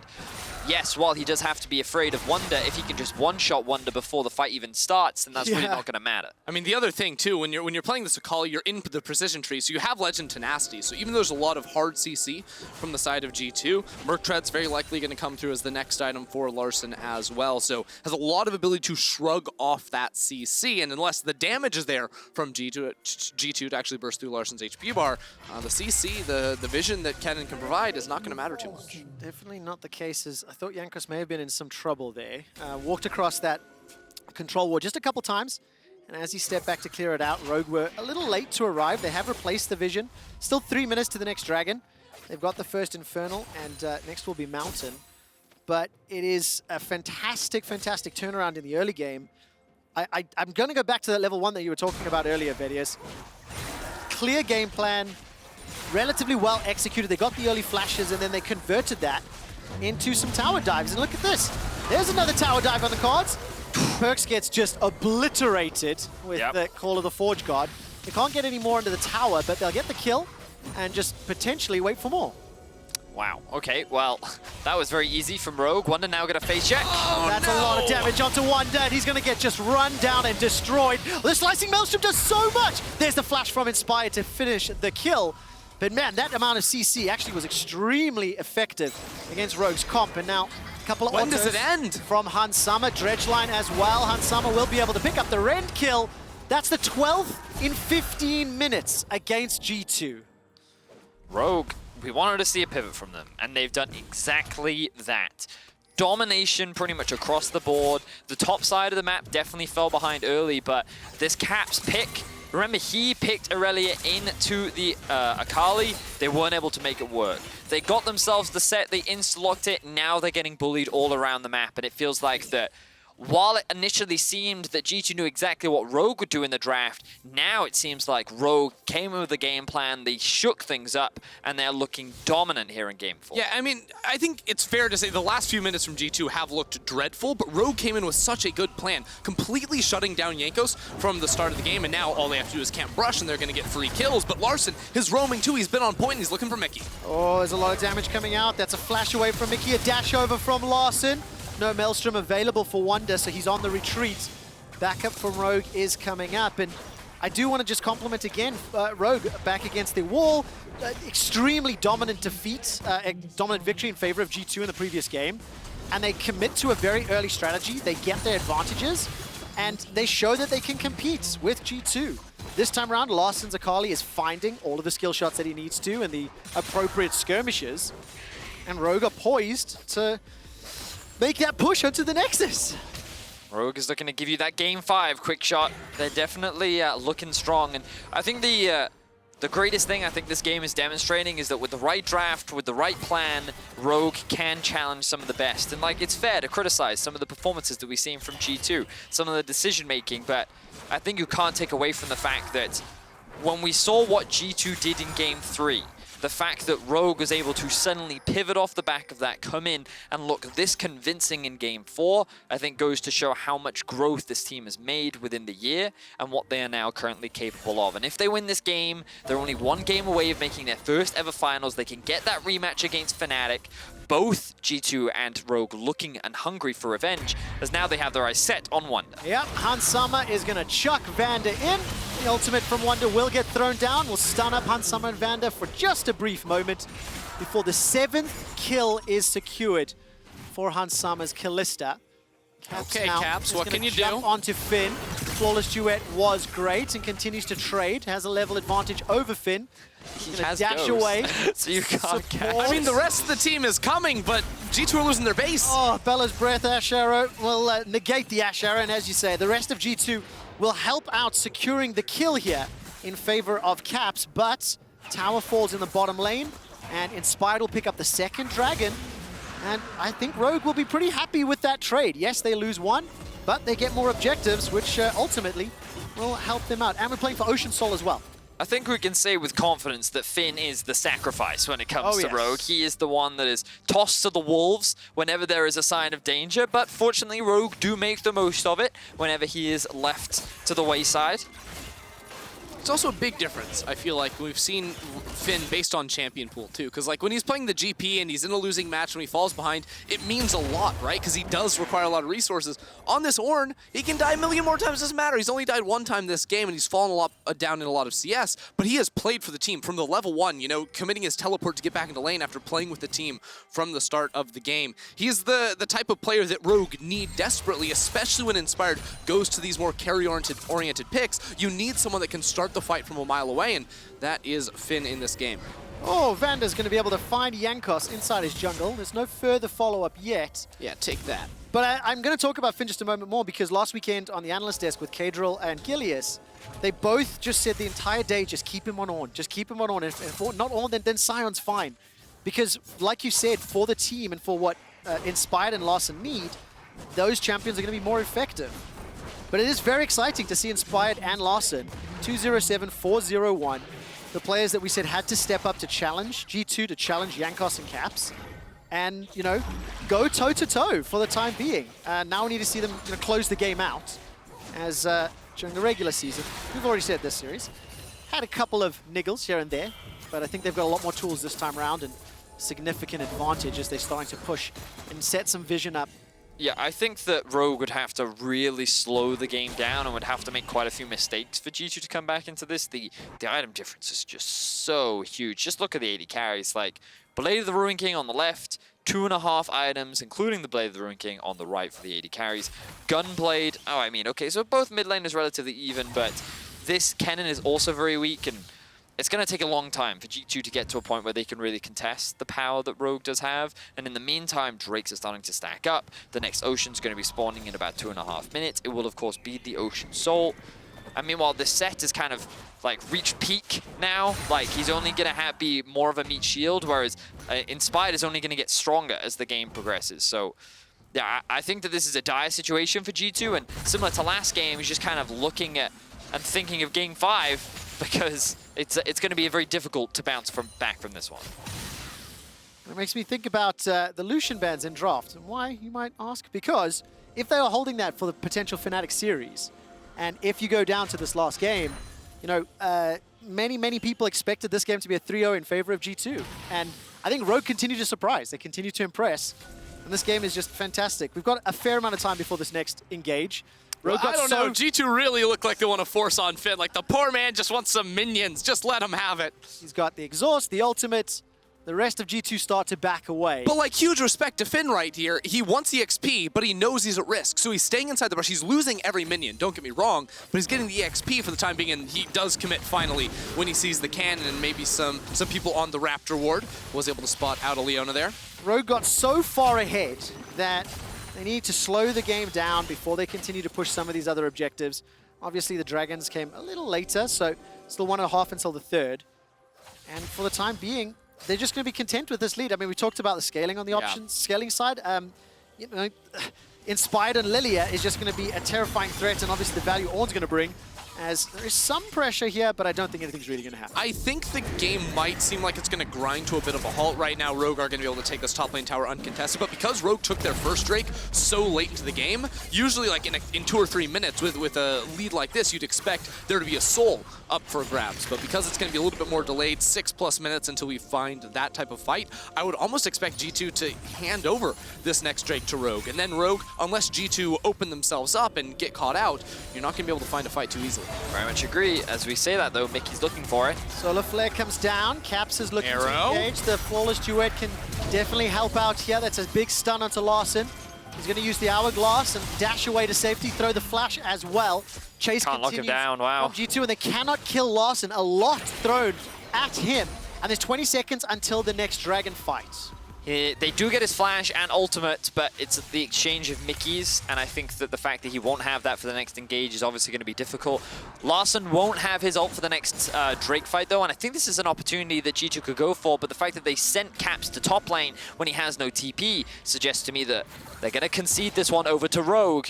S6: yes, while he does have to be afraid of Wunder, if he can just one-shot Wunder before the fight even starts, then that's really not going to matter.
S5: I mean, the other thing too, when you're playing this Akali, you're in the precision tree, so you have Legend Tenacity. So even though there's a lot of hard CC from the side of G2, Merc Tread's very likely going to come through as the next item for Larssen as well. So has a lot of ability to shrug off that CC, and unless the damage is there from G2 to actually burst through Larssen's HP bar, the CC, the vision that Kennen can provide is not going to matter too much.
S4: Definitely not the case. I thought Jankos may have been in some trouble there. Walked across that control ward just a couple times, and as he stepped back to clear it out, Rogue were a little late to arrive. They have replaced the vision. Still 3 minutes to the next dragon. They've got the first Infernal, and next will be Mountain. But it is a fantastic, fantastic turnaround in the early game. I'm going to go back to that level 1 that you were talking about earlier, Vedius. Clear game plan, relatively well executed. They got the early flashes, and then they converted that into some tower dives. And look at this. There's another tower dive on the cards. Perkz gets just obliterated with the Call of the Forge God. They can't get any more into the tower, but they'll get the kill and just potentially wait for more.
S6: Wow, okay, well, that was very easy from Rogue. Wunder now going to face check.
S4: Oh, that's a lot of damage onto Wunder, and he's going to get just run down and destroyed. The Slicing Maelstrom does so much. There's the flash from Inspire to finish the kill. But man, that amount of CC actually was extremely effective against Rogue's comp. And now a couple of
S5: when does it end?
S4: From Hansama, dredge line as well. Hansama will be able to pick up the rend kill. That's the 12th in 15 minutes against G2.
S6: Rogue, we wanted to see a pivot from them, and they've done exactly that. Domination pretty much across the board. The top side of the map definitely fell behind early, but this Caps pick, remember he picked Irelia into the Akali, they weren't able to make it work. They got themselves the Sett, they insta-locked it, now they're getting bullied all around the map, and it feels like that while it initially seemed that G2 knew exactly what Rogue would do in the draft, now it seems like Rogue came in with a game plan, they shook things up, and they're looking dominant here in Game 4.
S5: Yeah, I mean, I think it's fair to say the last few minutes from G2 have looked dreadful, but Rogue came in with such a good plan, completely shutting down Jankos from the start of the game, and now all they have to do is camp brush, and they're going to get free kills. But Larssen, his roaming too, he's been on point, and he's looking for Mikyx.
S4: Oh, there's a lot of damage coming out. That's a flash away from Mikyx, a dash over from Larssen. No Maelstrom available for Wunder, so he's on the retreat. Backup from Rogue is coming up, and I do want to just compliment again Rogue back against the wall. Extremely dominant defeat, a dominant victory in favor of G2 in the previous game, and they commit to a very early strategy. They get their advantages, and they show that they can compete with G2. This time around, Larssen's Akali is finding all of the skill shots that he needs to and the appropriate skirmishes, and Rogue are poised to make that push onto the Nexus.
S6: Rogue is looking to give you that Game 5 Quickshot. They're definitely looking strong. And I think the greatest thing I think this game is demonstrating is that with the right draft, with the right plan, Rogue can challenge some of the best. And like, it's fair to criticize some of the performances that we've seen from G2, some of the decision making, but I think you can't take away from the fact that when we saw what G2 did in Game 3, the fact that Rogue was able to suddenly pivot off the back of that, come in and look this convincing in Game 4, I think goes to show how much growth this team has made within the year and what they are now currently capable of. And if they win this game, they're only one game away of making their first ever finals. They can get that rematch against Fnatic. Both G2 and Rogue looking and hungry for revenge, as now they have their eyes set on Wunder.
S4: Yep, Hansama is going to chuck VandeR in. The ultimate from Wunder will get thrown down. We'll stun up Hansama and VandeR for just a brief moment before the 7th kill is secured for Hansama's Kalista.
S5: Okay, Caps, what can you do?
S4: Jump onto Finn. Flawless Duet was great and continues to trade. Has a level advantage over Finn.
S6: He
S4: Gonna
S6: has
S4: dash
S6: Ghost,
S4: away.
S6: so you can't catch.
S5: I mean, the rest of the team is coming, but G2 are losing their base.
S4: Oh, Bella's Breath Ashe Arrow will negate the Ashe Arrow, and as you say, the rest of G2 will help out securing the kill here in favor of Caps, but Tower falls in the bottom lane, and Inspired will pick up the second dragon, and I think Rogue will be pretty happy with that trade. Yes, they lose one, but they get more objectives, which ultimately will help them out. And we're playing for Ocean Soul as well.
S6: I think we can say with confidence that Finn is the sacrifice when it comes to
S4: yes.
S6: Rogue. He is the one that is tossed to the wolves whenever there is a sign of danger, but fortunately Rogue do make the most of it whenever he is left to the wayside.
S5: It's also a big difference, I feel like, we've seen Finn based on champion pool too, because like when he's playing the GP and he's in a losing match when he falls behind, it means a lot, right? Because he does require a lot of resources. On this Ornn, he can die a million more times, doesn't matter. He's only died one time this game and he's fallen a lot down in a lot of CS, but he has played for the team from the level 1, you know, committing his teleport to get back into lane after playing with the team from the start of the game. He's the type of player that Rogue need desperately, especially when Inspired goes to these more carry-oriented picks. You need someone that can start the fight from a mile away, and that is Finn in this game.
S4: Oh, VandeR's going to be able to find Jankos inside his jungle. There's no further follow-up yet.
S5: Yeah, take that.
S4: But I'm going to talk about Finn just a moment more, because last weekend on the analyst desk with Kadril and Gilius, they both just said the entire day, just keep him on Ornn, just keep him on Ornn. And if not Ornn, then Sion's fine. Because, like you said, for the team and for what Inspired and Larssen need, those champions are going to be more effective. But it is very exciting to see Inspired and Larssen, 207, 401, the players that we said had to step up to challenge G2, to challenge Jankos and Caps, and, you know, go toe-to-toe for the time being. Now we need to see them, you know, close the game out, as during the regular season, we've already said this series, had a couple of niggles here and there, but I think they've got a lot more tools this time around and significant advantage as they're starting to push and set some vision up.
S6: Yeah, I think that Rogue would have to really slow the game down and would have to make quite a few mistakes for G2 to come back into this. The item difference is just so huge. Just look at the AD carries, like Blade of the Ruin King on the left, 2.5 items, including the Blade of the Ruin King on the right for the AD carries. Gunblade, oh, I mean, okay, so both mid lane is relatively even, but this Kennen is also very weak, and it's going to take a long time for G2 to get to a point where they can really contest the power that Rogue does have. And in the meantime, Drakes are starting to stack up. The next Ocean's going to be spawning in about 2.5 minutes. It will, of course, be the Ocean Soul. And meanwhile, this Sett is kind of like reached peak now. Like, he's only going to be more of a meat shield, whereas Inspired is only going to get stronger as the game progresses. So yeah, I think that this is a dire situation for G2. And similar to last game, he's just kind of looking at and thinking of Game 5, because it's going to be very difficult to bounce back from this one.
S4: It makes me think about the Lucian bans in draft. And why, you might ask? Because if they are holding that for the potential Fnatic series, and if you go down to this last game, you know, many people expected this game to be a 3-0 in favor of G2. And I think Rogue continue to surprise. They continue to impress. And this game is just fantastic. We've got a fair amount of time before this next engage.
S5: Well, I don't know. G2 really look like they want to force on Finn. Like, the poor man just wants some minions. Just let him have it.
S4: He's got the exhaust, the ultimate. The rest of G2 start to back away.
S5: But, like, huge respect to Finn right here. He wants the XP, but he knows he's at risk. So he's staying inside the brush. He's losing every minion, don't get me wrong, but he's getting the XP for the time being, and he does commit finally when he sees the cannon and maybe some people on the Raptor ward. Was able to spot out a Leona there.
S4: Rogue got so far ahead that they need to slow the game down before they continue to push some of these other objectives. Obviously, the Dragons came a little later, so still 1.5 until the third. And for the time being, they're just going to be content with this lead. I mean, we talked about the scaling on the options, scaling side. You know, Inspired and Lillia is just going to be a terrifying threat, and obviously the value Ornn's going to bring. as there is some pressure here, but I don't think anything's really going to happen.
S5: I think the game might seem like it's going to grind to a bit of a halt right now. Rogue are going to be able to take this top lane tower uncontested, but because Rogue took their first Drake so late into the game, usually like in 2 or 3 minutes with a lead like this, you'd expect there to be a soul up for grabs. But because it's going to be a little bit more delayed, 6+ minutes until we find that type of fight, I would almost expect G2 to hand over this next Drake to Rogue. And then Rogue, unless G2 open themselves up and get caught out, you're not going to be able to find a fight too easily.
S6: Very much agree. As we say that, though, Mickey's looking for it.
S4: Solar Flare comes down. Caps is looking
S5: Arrow.
S4: to engage. The Flawless Duet can definitely help out here. That's a big stun onto Larssen. He's going to use the Hourglass and dash away to safety, throw the flash as well. Chase
S6: Can't lock him down, wow.
S4: from G2, and they cannot kill Larssen. A lot thrown at him. And there's 20 seconds until the next dragon fight.
S6: They do get his flash and ultimate, but it's the exchange of Mikyx, and I think that the fact that he won't have that for the next engage is obviously going to be difficult. Larssen won't have his ult for the next Drake fight, though, and I think this is an opportunity that G2 could go for, but the fact that they sent Caps to top lane when he has no TP suggests to me that they're going to concede this one over to Rogue.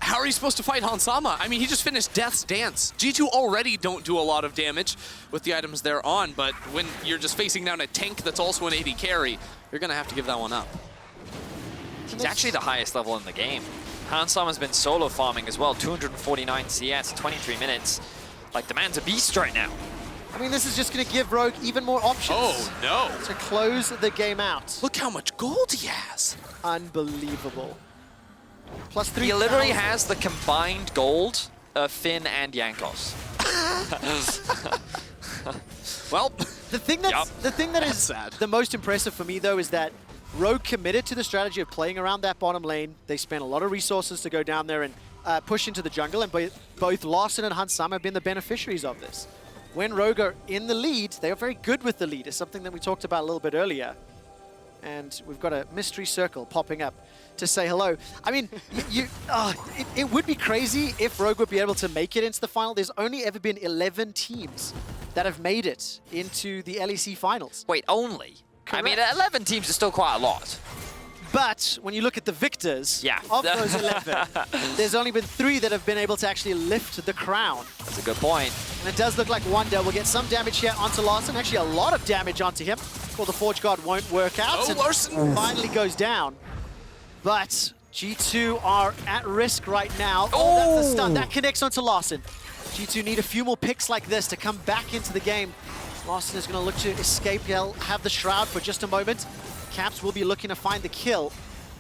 S5: How are you supposed to fight Hansama? I mean, he just finished Death's Dance. G2 already don't do a lot of damage with the items they're on, but when you're just facing down a tank that's also an AD carry, you're going to have to give that one up.
S6: He's actually the highest level in the game. Hansama's been solo farming as well, 249 CS, 23 minutes. Like, the man's a beast right now.
S4: I mean, this is just going to give Rogue even more options.
S5: Oh, no.
S4: To close the game out.
S5: Look how much gold he has.
S4: Unbelievable. Plus 3.
S6: He literally has the combined gold of Finn and Jankos.
S5: Well,
S4: the thing that is
S5: sad.
S4: The most impressive for me, though, is that Rogue committed to the strategy of playing around that bottom lane. They spent a lot of resources to go down there and push into the jungle, and both Larssen and Hansama have been the beneficiaries of this. When Rogue are in the lead, they are very good with the lead. It's something that we talked about a little bit earlier. And we've got a mystery circle popping up to say hello. I mean, it would be crazy if Rogue would be able to make it into the final. There's only ever been 11 teams that have made it into the LEC finals.
S6: Wait, only?
S4: Correct.
S6: I mean, 11 teams is still quite a lot.
S4: But when you look at the victors of those 11, there's only been 3 that have been able to actually lift the crown.
S6: That's a good point.
S4: And it does look like Wunder will get some damage here onto Larssen. Actually, a lot of damage onto him. Well, the Forge Guard won't work out.
S5: Oh,
S4: and
S5: Larssen
S4: finally goes down. But G2 are at risk right now.
S6: Oh,
S4: That's the stun. That connects onto Larssen. G2 need a few more picks like this to come back into the game. Larssen is going to look to escape. He'll have the Shroud for just a moment. Caps will be looking to find the kill.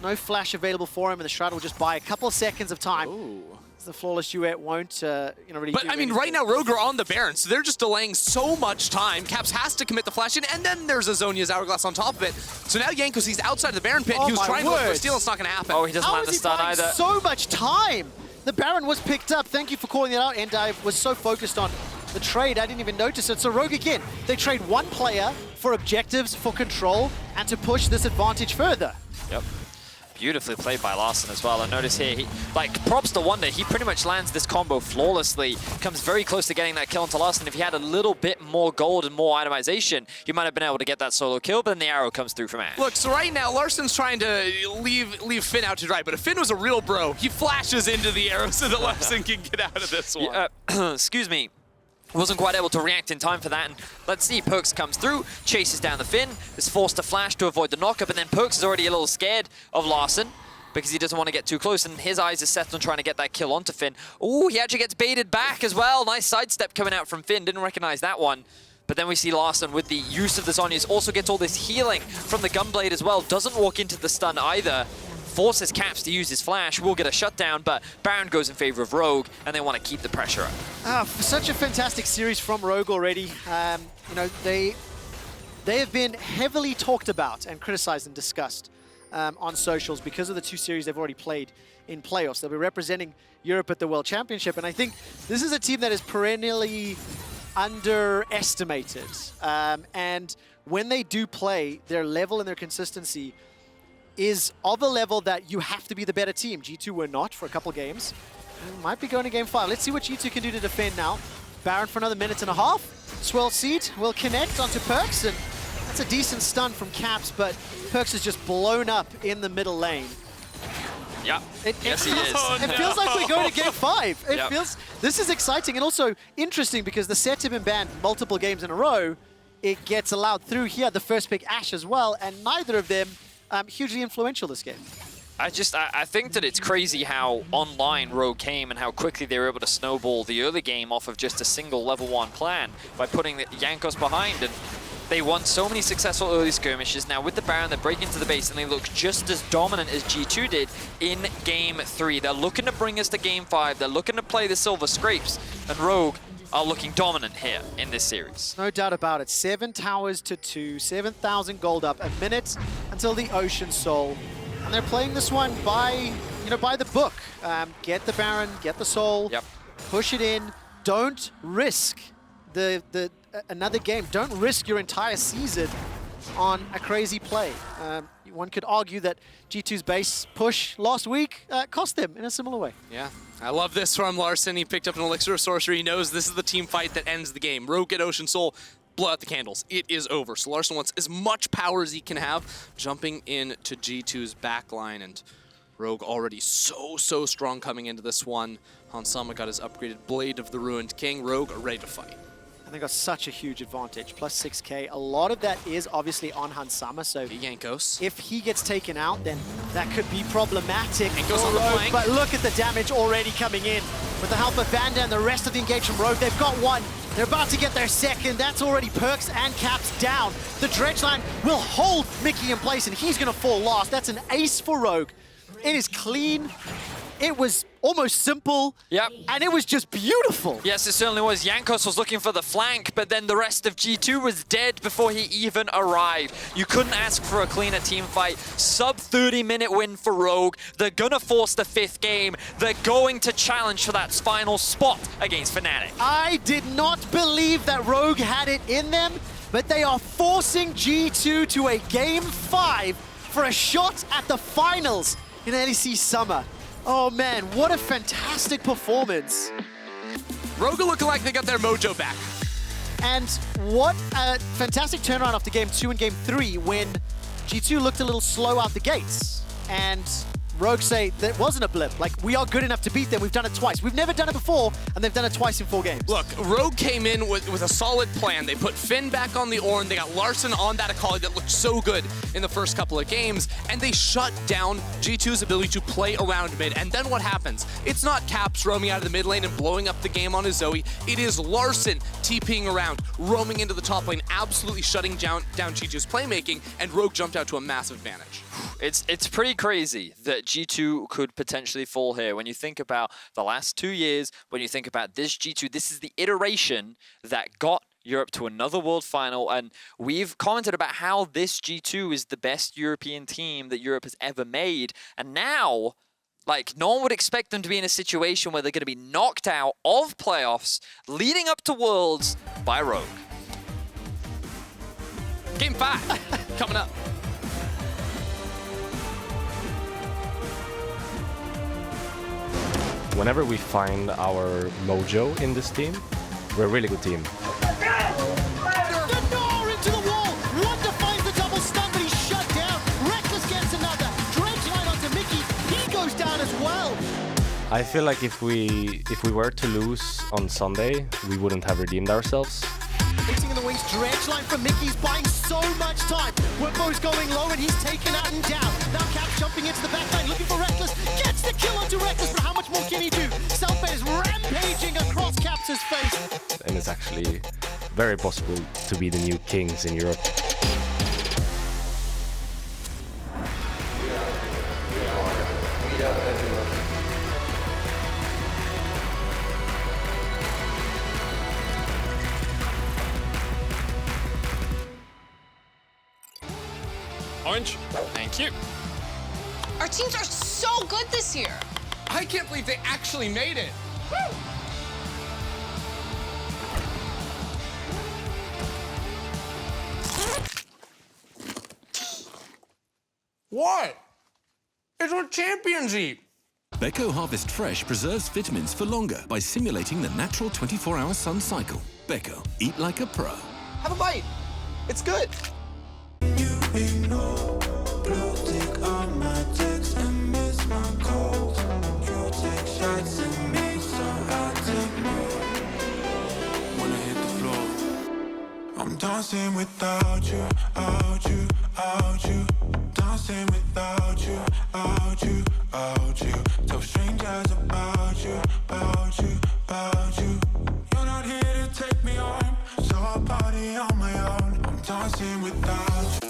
S4: No flash available for him, and the Shroud will just buy a couple of seconds of time.
S5: Ooh.
S4: The Flawless Duet won't really
S5: But, I mean, right now, Rogue are on the Baron, so they're just delaying so much time. Caps has to commit the flash in, and then there's Azonia's Hourglass on top of it. So now Jankos, he's outside the Baron pit.
S4: Oh,
S5: he was trying to look for a
S4: word.
S5: steal. It's not going to happen.
S6: Oh, he doesn't
S4: How
S6: land the
S4: is he
S6: stun
S4: buying
S6: either.
S4: so much time? The Baron was picked up. Thank you for calling it out, and I was so focused on the trade, I didn't even notice it. So Rogue again, they trade one player for objectives, for control, and to push this advantage further.
S6: Yep. Beautifully played by Larssen as well. And notice here, props to Wunder, he pretty much lands this combo flawlessly, comes very close to getting that kill onto Larssen. If he had a little bit more gold and more itemization, he might have been able to get that solo kill, but then the arrow comes through from Ashe.
S5: Look, so right now, Larssen's trying to leave Finn out to dry, but if Finn was a real bro, he flashes into the arrow so that Larssen can get out of this one.
S6: Excuse me. Wasn't quite able to react in time for that, and let's see, Perkz comes through, chases down the Finn, is forced to flash to avoid the knockup, and then Perkz is already a little scared of Larssen because he doesn't want to get too close, and his eyes are set on trying to get that kill onto Finn. Oh, he actually gets baited back as well. Nice sidestep coming out from Finn, didn't recognize that one. But then we see Larssen with the use of the Zhonya's, also gets all this healing from the Gunblade as well, doesn't walk into the stun either. Forces Caps to use his flash, will get a shutdown, but Baron goes in favor of Rogue, and they want to keep the pressure up.
S4: Such a fantastic series from Rogue already. You know, they have been heavily talked about and criticized and discussed on socials because of the 2 series they've already played in playoffs. They'll be representing Europe at the World Championship, and I think this is a team that is perennially underestimated. And when they do play, their level and their consistency is of a level that you have to be the better team. G2 were not for a couple games. Might be going to game 5. Let's see what G2 can do to defend now. Baron for another minute and a half. Swirl Seed will connect onto Perkz, and that's a decent stun from Caps, but Perkz is just blown up in the middle lane.
S6: Yeah. Yes, he is.
S4: It feels like we're going to game 5. It
S6: Yep.
S4: feels, this is exciting and also interesting because the Sett have been banned multiple games in a row. It gets allowed through here, the first pick Ashe as well, and neither of them hugely influential this game.
S6: I think that it's crazy how online Rogue came and how quickly they were able to snowball the early game off of just a single level 1 plan by putting the Jankos behind. And they won so many successful early skirmishes. Now with the Baron, they break into the base and they look just as dominant as G2 did in game 3. They're looking to bring us to game 5. They're looking to play the Silver Scrapes. And Rogue are looking dominant here in this series.
S4: No doubt about it. 7 towers to 2, 7,000 gold up, a minute until the Ocean Soul. And they're playing this one by, by the book. Get the Baron, get the Soul, push it in. Don't risk another game. Don't risk your entire season on a crazy play. One could argue that G2's base push last week cost them in a similar way.
S5: Yeah, I love this from Larssen. He picked up an Elixir of Sorcery. He knows this is the team fight that ends the game. Rogue get Ocean Soul, blow out the candles. It is over. So Larssen wants as much power as he can have, jumping into G2's backline. And Rogue already so strong coming into this one. Hansama got his upgraded Blade of the Ruined King. Rogue are ready to fight.
S4: And they got such a huge advantage, plus 6k. A lot of that is obviously on Hansama, so
S5: Jankos.
S4: if he gets taken out, then that could be problematic.
S5: Jankos on the flank.
S4: But look at the damage already coming in. With the help of VandeR and the rest of the engaged from Rogue, they've got one. They're about to get their second. That's already Perkz and Caps down. The dredge line will hold Mikyx in place, and he's going to fall last. That's an ace for Rogue. It is clean. It was almost simple, and it was just beautiful.
S6: Yes, it certainly was. Jankos was looking for the flank, but then the rest of G2 was dead before he even arrived. You couldn't ask for a cleaner team fight. Sub 30-minute win for Rogue. They're gonna force the 5th game. They're going to challenge for that final spot against Fnatic.
S4: I did not believe that Rogue had it in them, but they are forcing G2 to a game 5 for a shot at the finals in LEC Summer. Oh man, what a fantastic performance.
S5: Rogue looking like they got their mojo back.
S4: And what a fantastic turnaround after game 2 and game 3 when G2 looked a little slow out the gates. And Rogue say that wasn't a blip. Like, we are good enough to beat them. We've done it twice. We've never done it before, and they've done it twice in 4 games.
S5: Look, Rogue came in with a solid plan. They put Finn back on the Ornn. They got Larssen on that Akali that looked so good in the first couple of games, and they shut down G2's ability to play around mid. And then what happens? It's not Caps roaming out of the mid lane and blowing up the game on his Zoe. It is Larssen TPing around, roaming into the top lane, absolutely shutting down G2's playmaking, and Rogue jumped out to a massive advantage.
S6: It's pretty crazy that G2 could potentially fall here. When you think about the last 2 years, when you think about this G2, this is the iteration that got Europe to another world final, and we've commented about how this G2 is the best European team that Europe has ever made, and now, like, no one would expect them to be in a situation where they're going to be knocked out of playoffs leading up to Worlds by Rogue.
S5: Game 5 coming up.
S7: Whenever we find our mojo in this team, we're a really good team.
S4: The door into the wall! Wunder finds the double stun, but he's shut down. Reckless gets another. Dredge line onto Mikyx. He goes down as well.
S7: I feel like if we were to lose on Sunday, we wouldn't have redeemed ourselves.
S4: Facing in the wings, dredge line from Mikyx, buying so much time. Wimbo's going low and he's taken out and down. Now Cap jumping into the back line, looking for Reckless. Gets the kill onto Reckless, but how much more can he do? Selfbait is rampaging across Caps' face.
S7: And it's actually very possible to be the new kings in Europe.
S8: Orange, thank you.
S9: Our teams are so good this year.
S8: I can't believe they actually made it. What? It's what champions eat.
S10: Beko Harvest Fresh preserves vitamins for longer by simulating the natural 24-hour sun cycle. Beko, eat like a pro.
S8: Have a bite. It's good.
S11: You ignore blue tick on my text and miss my call. dancing without you, out you, out you. Dancing without you, out you, out you. Tell strangers about you, about you, about you. You're not here to take me home, so I'll party on my own. I'm dancing without you.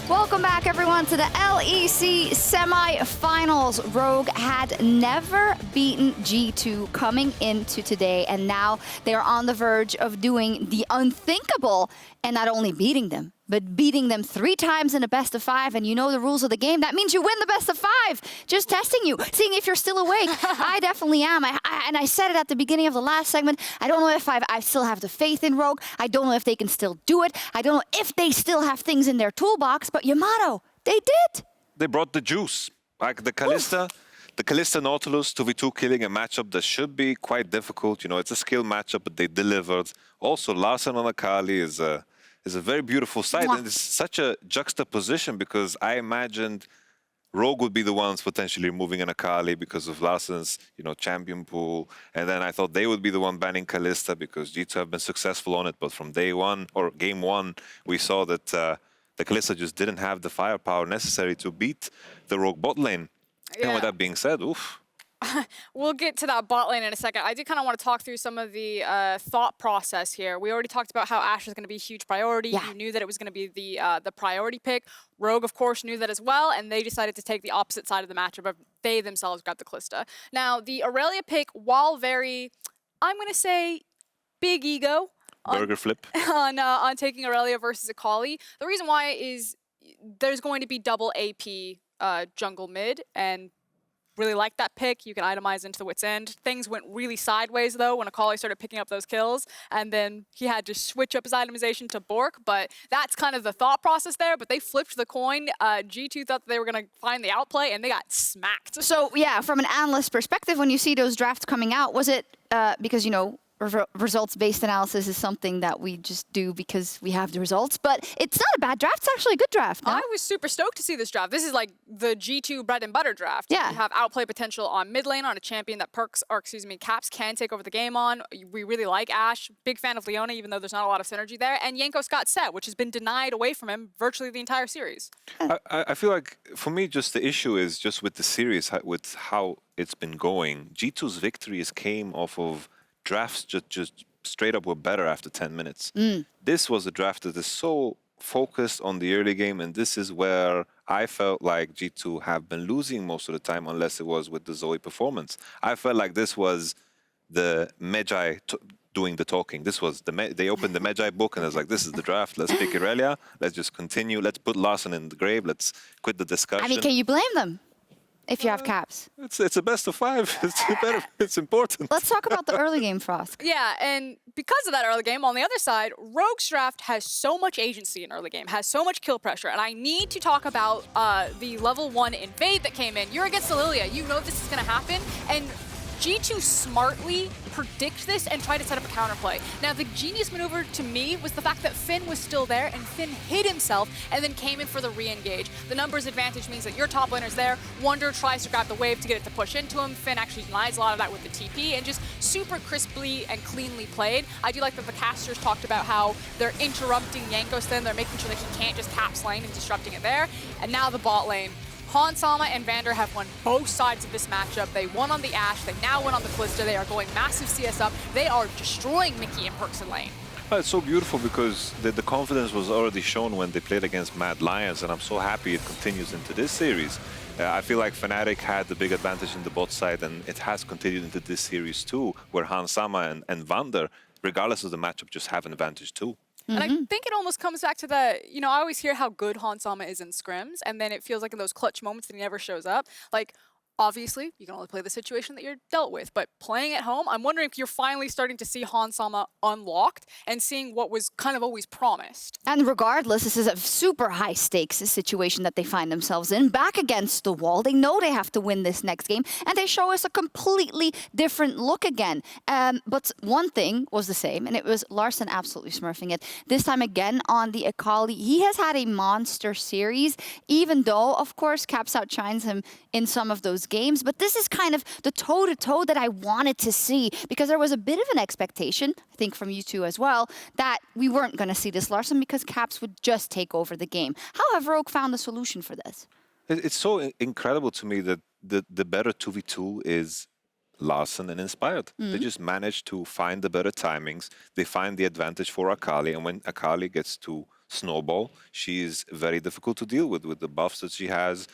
S1: Welcome back, everyone, to the LEC Semifinals. Rogue had never beaten G2 coming into today, and now they are on the verge of doing the unthinkable and not only beating them, but beating them 3 times in a best of 5. And you know the rules of the game. That means you win the best of 5. Just testing you, seeing if you're still awake. I definitely am. And I said it at the beginning of the last segment. I don't know if I still have the faith in Rogue. I don't know if they can still do it. I don't know if they still have things in their toolbox. But Yamato, they did.
S2: They brought the juice. Like the Kalista. The Kalista Nautilus 2v2 killing a matchup that should be quite difficult. You know, it's a skill matchup, but they delivered. Also, Larssen on Akali is a very beautiful sight. And it's such a juxtaposition because I imagined Rogue would be the ones potentially removing an Akali because of Larssen's, champion pool. And then I thought they would be the one banning Kalista because G2 have been successful on it. But from day one, or game one, we saw that the Kalista just didn't have the firepower necessary to beat the Rogue bot lane.
S3: Yeah.
S2: And with that being said, oof.
S3: We'll get to that bot lane in a second. I do kind of want to talk through some of the thought process here. We already talked about how Ashe was going to be a huge priority.
S1: Yeah.
S3: You knew that it was going to be the priority pick. Rogue, of course, knew that as well, and they decided to take the opposite side of the matchup. But they themselves grabbed the Kalista. Now, the Irelia pick, while very, I'm going to say, big ego.
S2: Burger flip.
S3: On taking Irelia versus Akali. The reason why is there's going to be double AP jungle mid, and really like that pick. You can itemize into the wit's end. Things went really sideways though when Akali started picking up those kills, and then he had to switch up his itemization to Bork, but that's kind of the thought process there. But they flipped the coin. G2 thought that they were going to find the outplay, and they got smacked.
S1: So yeah, from an analyst perspective, when you see those drafts coming out, was it because, results-based analysis is something that we just do because we have the results, but it's not a bad draft. It's actually a good draft. No?
S3: I was super stoked to see this draft. This is like the G2 bread and butter draft.
S1: Yeah.
S3: You have outplay potential on mid lane on a champion that Caps can take over the game on. We really like Ashe. Big fan of Leona, even though there's not a lot of synergy there. And Jankos got Sett, which has been denied away from him virtually the entire series.
S2: I feel like, for me, just the issue is just with the series, with how it's been going. G2's victories came off of drafts just straight up were better after 10 minutes. This was a draft that is so focused on the early game, and this is where I felt like G2 have been losing most of the time, unless it was with the Zoe performance. I felt like this was the Magi doing the talking. This was they opened the Magi book and it was like, this is the draft. Let's pick Irelia. Let's just continue. Let's put Larssen in the grave. Let's quit the discussion.
S1: I mean, can you blame them if you have Caps?
S2: It's a best of 5. It's important.
S1: Let's talk about the early game, Frost.
S3: Yeah, and because of that early game, on the other side, Rogue's draft has so much agency in early game, has so much kill pressure, and I need to talk about the level 1 invade that came in. You're against the Lillia. You know this is going to happen, and G2 smartly predict this and try to set up a counterplay. Now, the genius maneuver to me was the fact that Finn was still there, and Finn hid himself and then came in for the re-engage. The numbers advantage means that your top laner's there. Wunder tries to grab the wave to get it to push into him. Finn actually denies a lot of that with the TP, and just super crisply and cleanly played. I do like that the casters talked about how they're interrupting Jankos then. They're making sure that he can't just Caps lane and disrupting it there. And now the bot lane. Hansama and VandeR have won both sides of this matchup. They won on the Ashe, they now win on the Kalista. They are going massive CS up. They are destroying Mikyx and Perkz in lane.
S2: It's so beautiful because the confidence was already shown when they played against Mad Lions, and I'm so happy it continues into this series. I feel like Fnatic had the big advantage in the bot side, and it has continued into this series too, where Hansama and VandeR, regardless of the matchup, just have an advantage too.
S3: And I think it almost comes back to the, I always hear how good Hansama is in scrims, and then it feels like in those clutch moments that he never shows up. Like, obviously, you can only play the situation that you're dealt with, but playing at home, I'm wondering if you're finally starting to see Hansama unlocked and seeing what was kind of always promised.
S1: And regardless, this is a super high stakes situation that they find themselves in, back against the wall. They know they have to win this next game, and they show us a completely different look again. But one thing was the same, and it was Larssen absolutely smurfing it. This time again on the Akali. He has had a monster series, even though, of course, Caps outshines him in some of those games, but this is kind of the toe-to-toe that I wanted to see, because there was a bit of an expectation, I think from you two as well, that we weren't going to see this Larssen because Caps would just take over the game. How have Rogue found the solution for this?
S2: It's so incredible to me that the better 2v2 is Larssen and Inspired. They just manage to find the better timings. They find the advantage for Akali, and when Akali gets to snowball, she is very difficult to deal with the buffs that she has,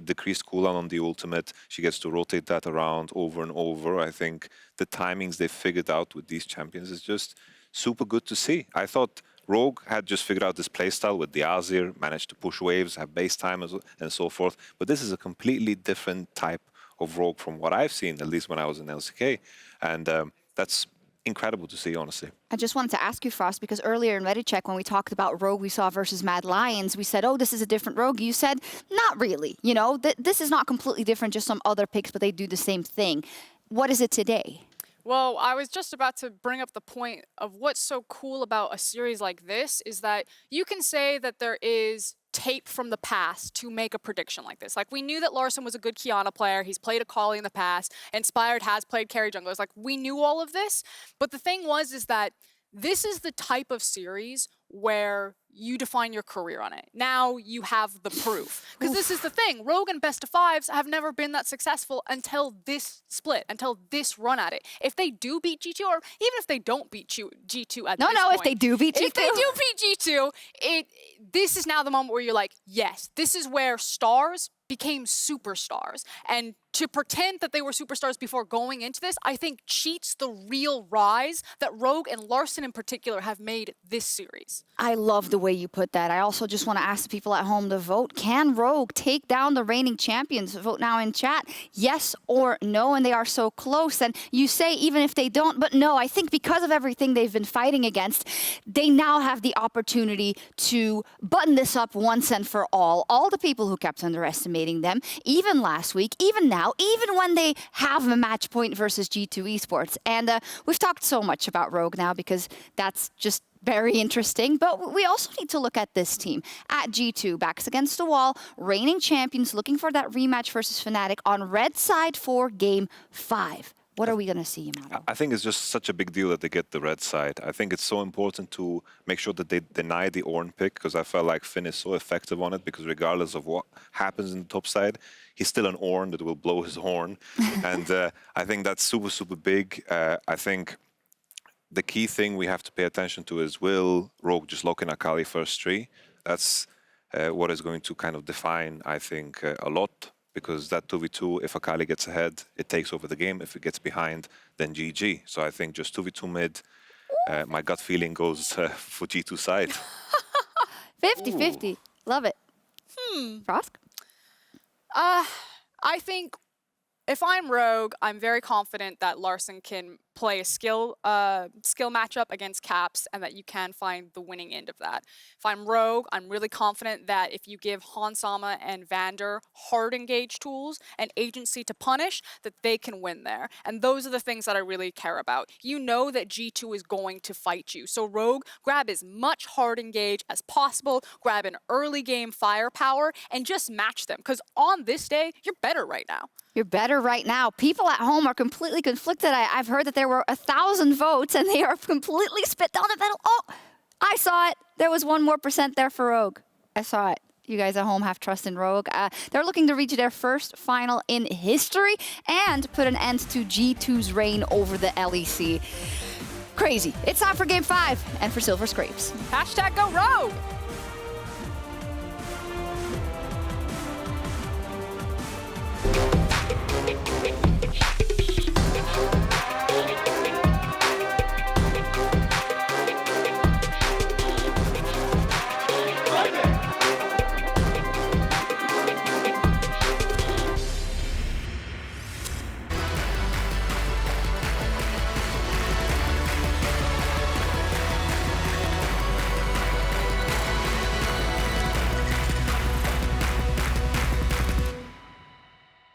S2: decreased cooldown on the ultimate. She gets to rotate that around over and over. I think the timings they figured out with these champions is just super good to see. I thought Rogue had just figured out this playstyle with the Azir, managed to push waves, have base time and so forth, but this is a completely different type of Rogue from what I've seen, at least when I was in LCK, and that's incredible to see, honestly.
S1: I just wanted to ask you, Frost, because earlier in Reddit Check, when we talked about Rogue we saw versus Mad Lions, we said, oh, this is a different Rogue. You said, not really. This is not completely different, just some other picks, but they do the same thing. What is it today?
S3: Well, I was just about to bring up the point of what's so cool about a series like this is that you can say that there is tape from the past to make a prediction like this. Like, we knew that Larssen was a good Qiyana player. He's played Akali in the past. Inspired has played carry junglers. Like, we knew all of this. But the thing is that this is the type of series where you define your career on it. Now you have the proof. Because this is the thing. Rogue and best of fives have never been that successful until this split, until this run at it. If they do beat G2, or even if they don't beat G2 at this point.
S1: if they do beat G2.
S3: If they do beat G2, this is now the moment where you're like, yes, this is where stars became superstars. And to pretend that they were superstars before going into this, I think cheats the real rise that Rogue and Larssen in particular have made this series.
S1: I love the way you put that. I also just want to ask the people at home to vote. Can Rogue take down the reigning champions? Vote now in chat. Yes or no, and they are so close. And you say even if they don't, but no, I think because of everything they've been fighting against, they now have the opportunity to button this up once and for all. All the people who kept underestimating them, even last week, even now, even when they have a match point versus G2 Esports. And we've talked so much about Rogue now because that's just very interesting, but we also need to look at this team. At G2, backs against the wall, reigning champions looking for that rematch versus Fnatic on red side for Game 5. What are we going to see, Yamato?
S2: I think it's just such a big deal that they get the red side. I think it's so important to make sure that they deny the Ornn pick, because I felt like Finn is so effective on it, because regardless of what happens in the top side, he's still an Ornn that will blow his horn. And I think that's super, super big. I think the key thing we have to pay attention to is, will Rogue just lock in Akali first 3? That's what is going to kind of define, I think, a lot. Because that 2v2, if Akali gets ahead, it takes over the game. If it gets behind, then GG. So I think just 2v2 mid, my gut feeling goes for G2 side.
S1: 50-50. Love it. Frosk?
S3: I think if I'm Rogue, I'm very confident that Larssen can play a skill matchup against Caps and that you can find the winning end of that. If I'm Rogue, I'm really confident that if you give Hansama and VandeR hard engage tools and agency to punish, that they can win there. And those are the things that I really care about. You know that G2 is going to fight you. So Rogue, grab as much hard engage as possible, grab an early game firepower, and just match them. Because on this day, you're better right now.
S1: You're better right now. People at home are completely conflicted. I've heard that there were 1,000 votes and they are completely spit down the middle. Oh, I saw it. There was 1% more there for Rogue. I saw it. You guys at home have trust in Rogue. They're looking to reach their first final in history and put an end to G2's reign over the LEC. Crazy. It's time for Game 5 and for Silver Scrapes.
S3: #GoRogue!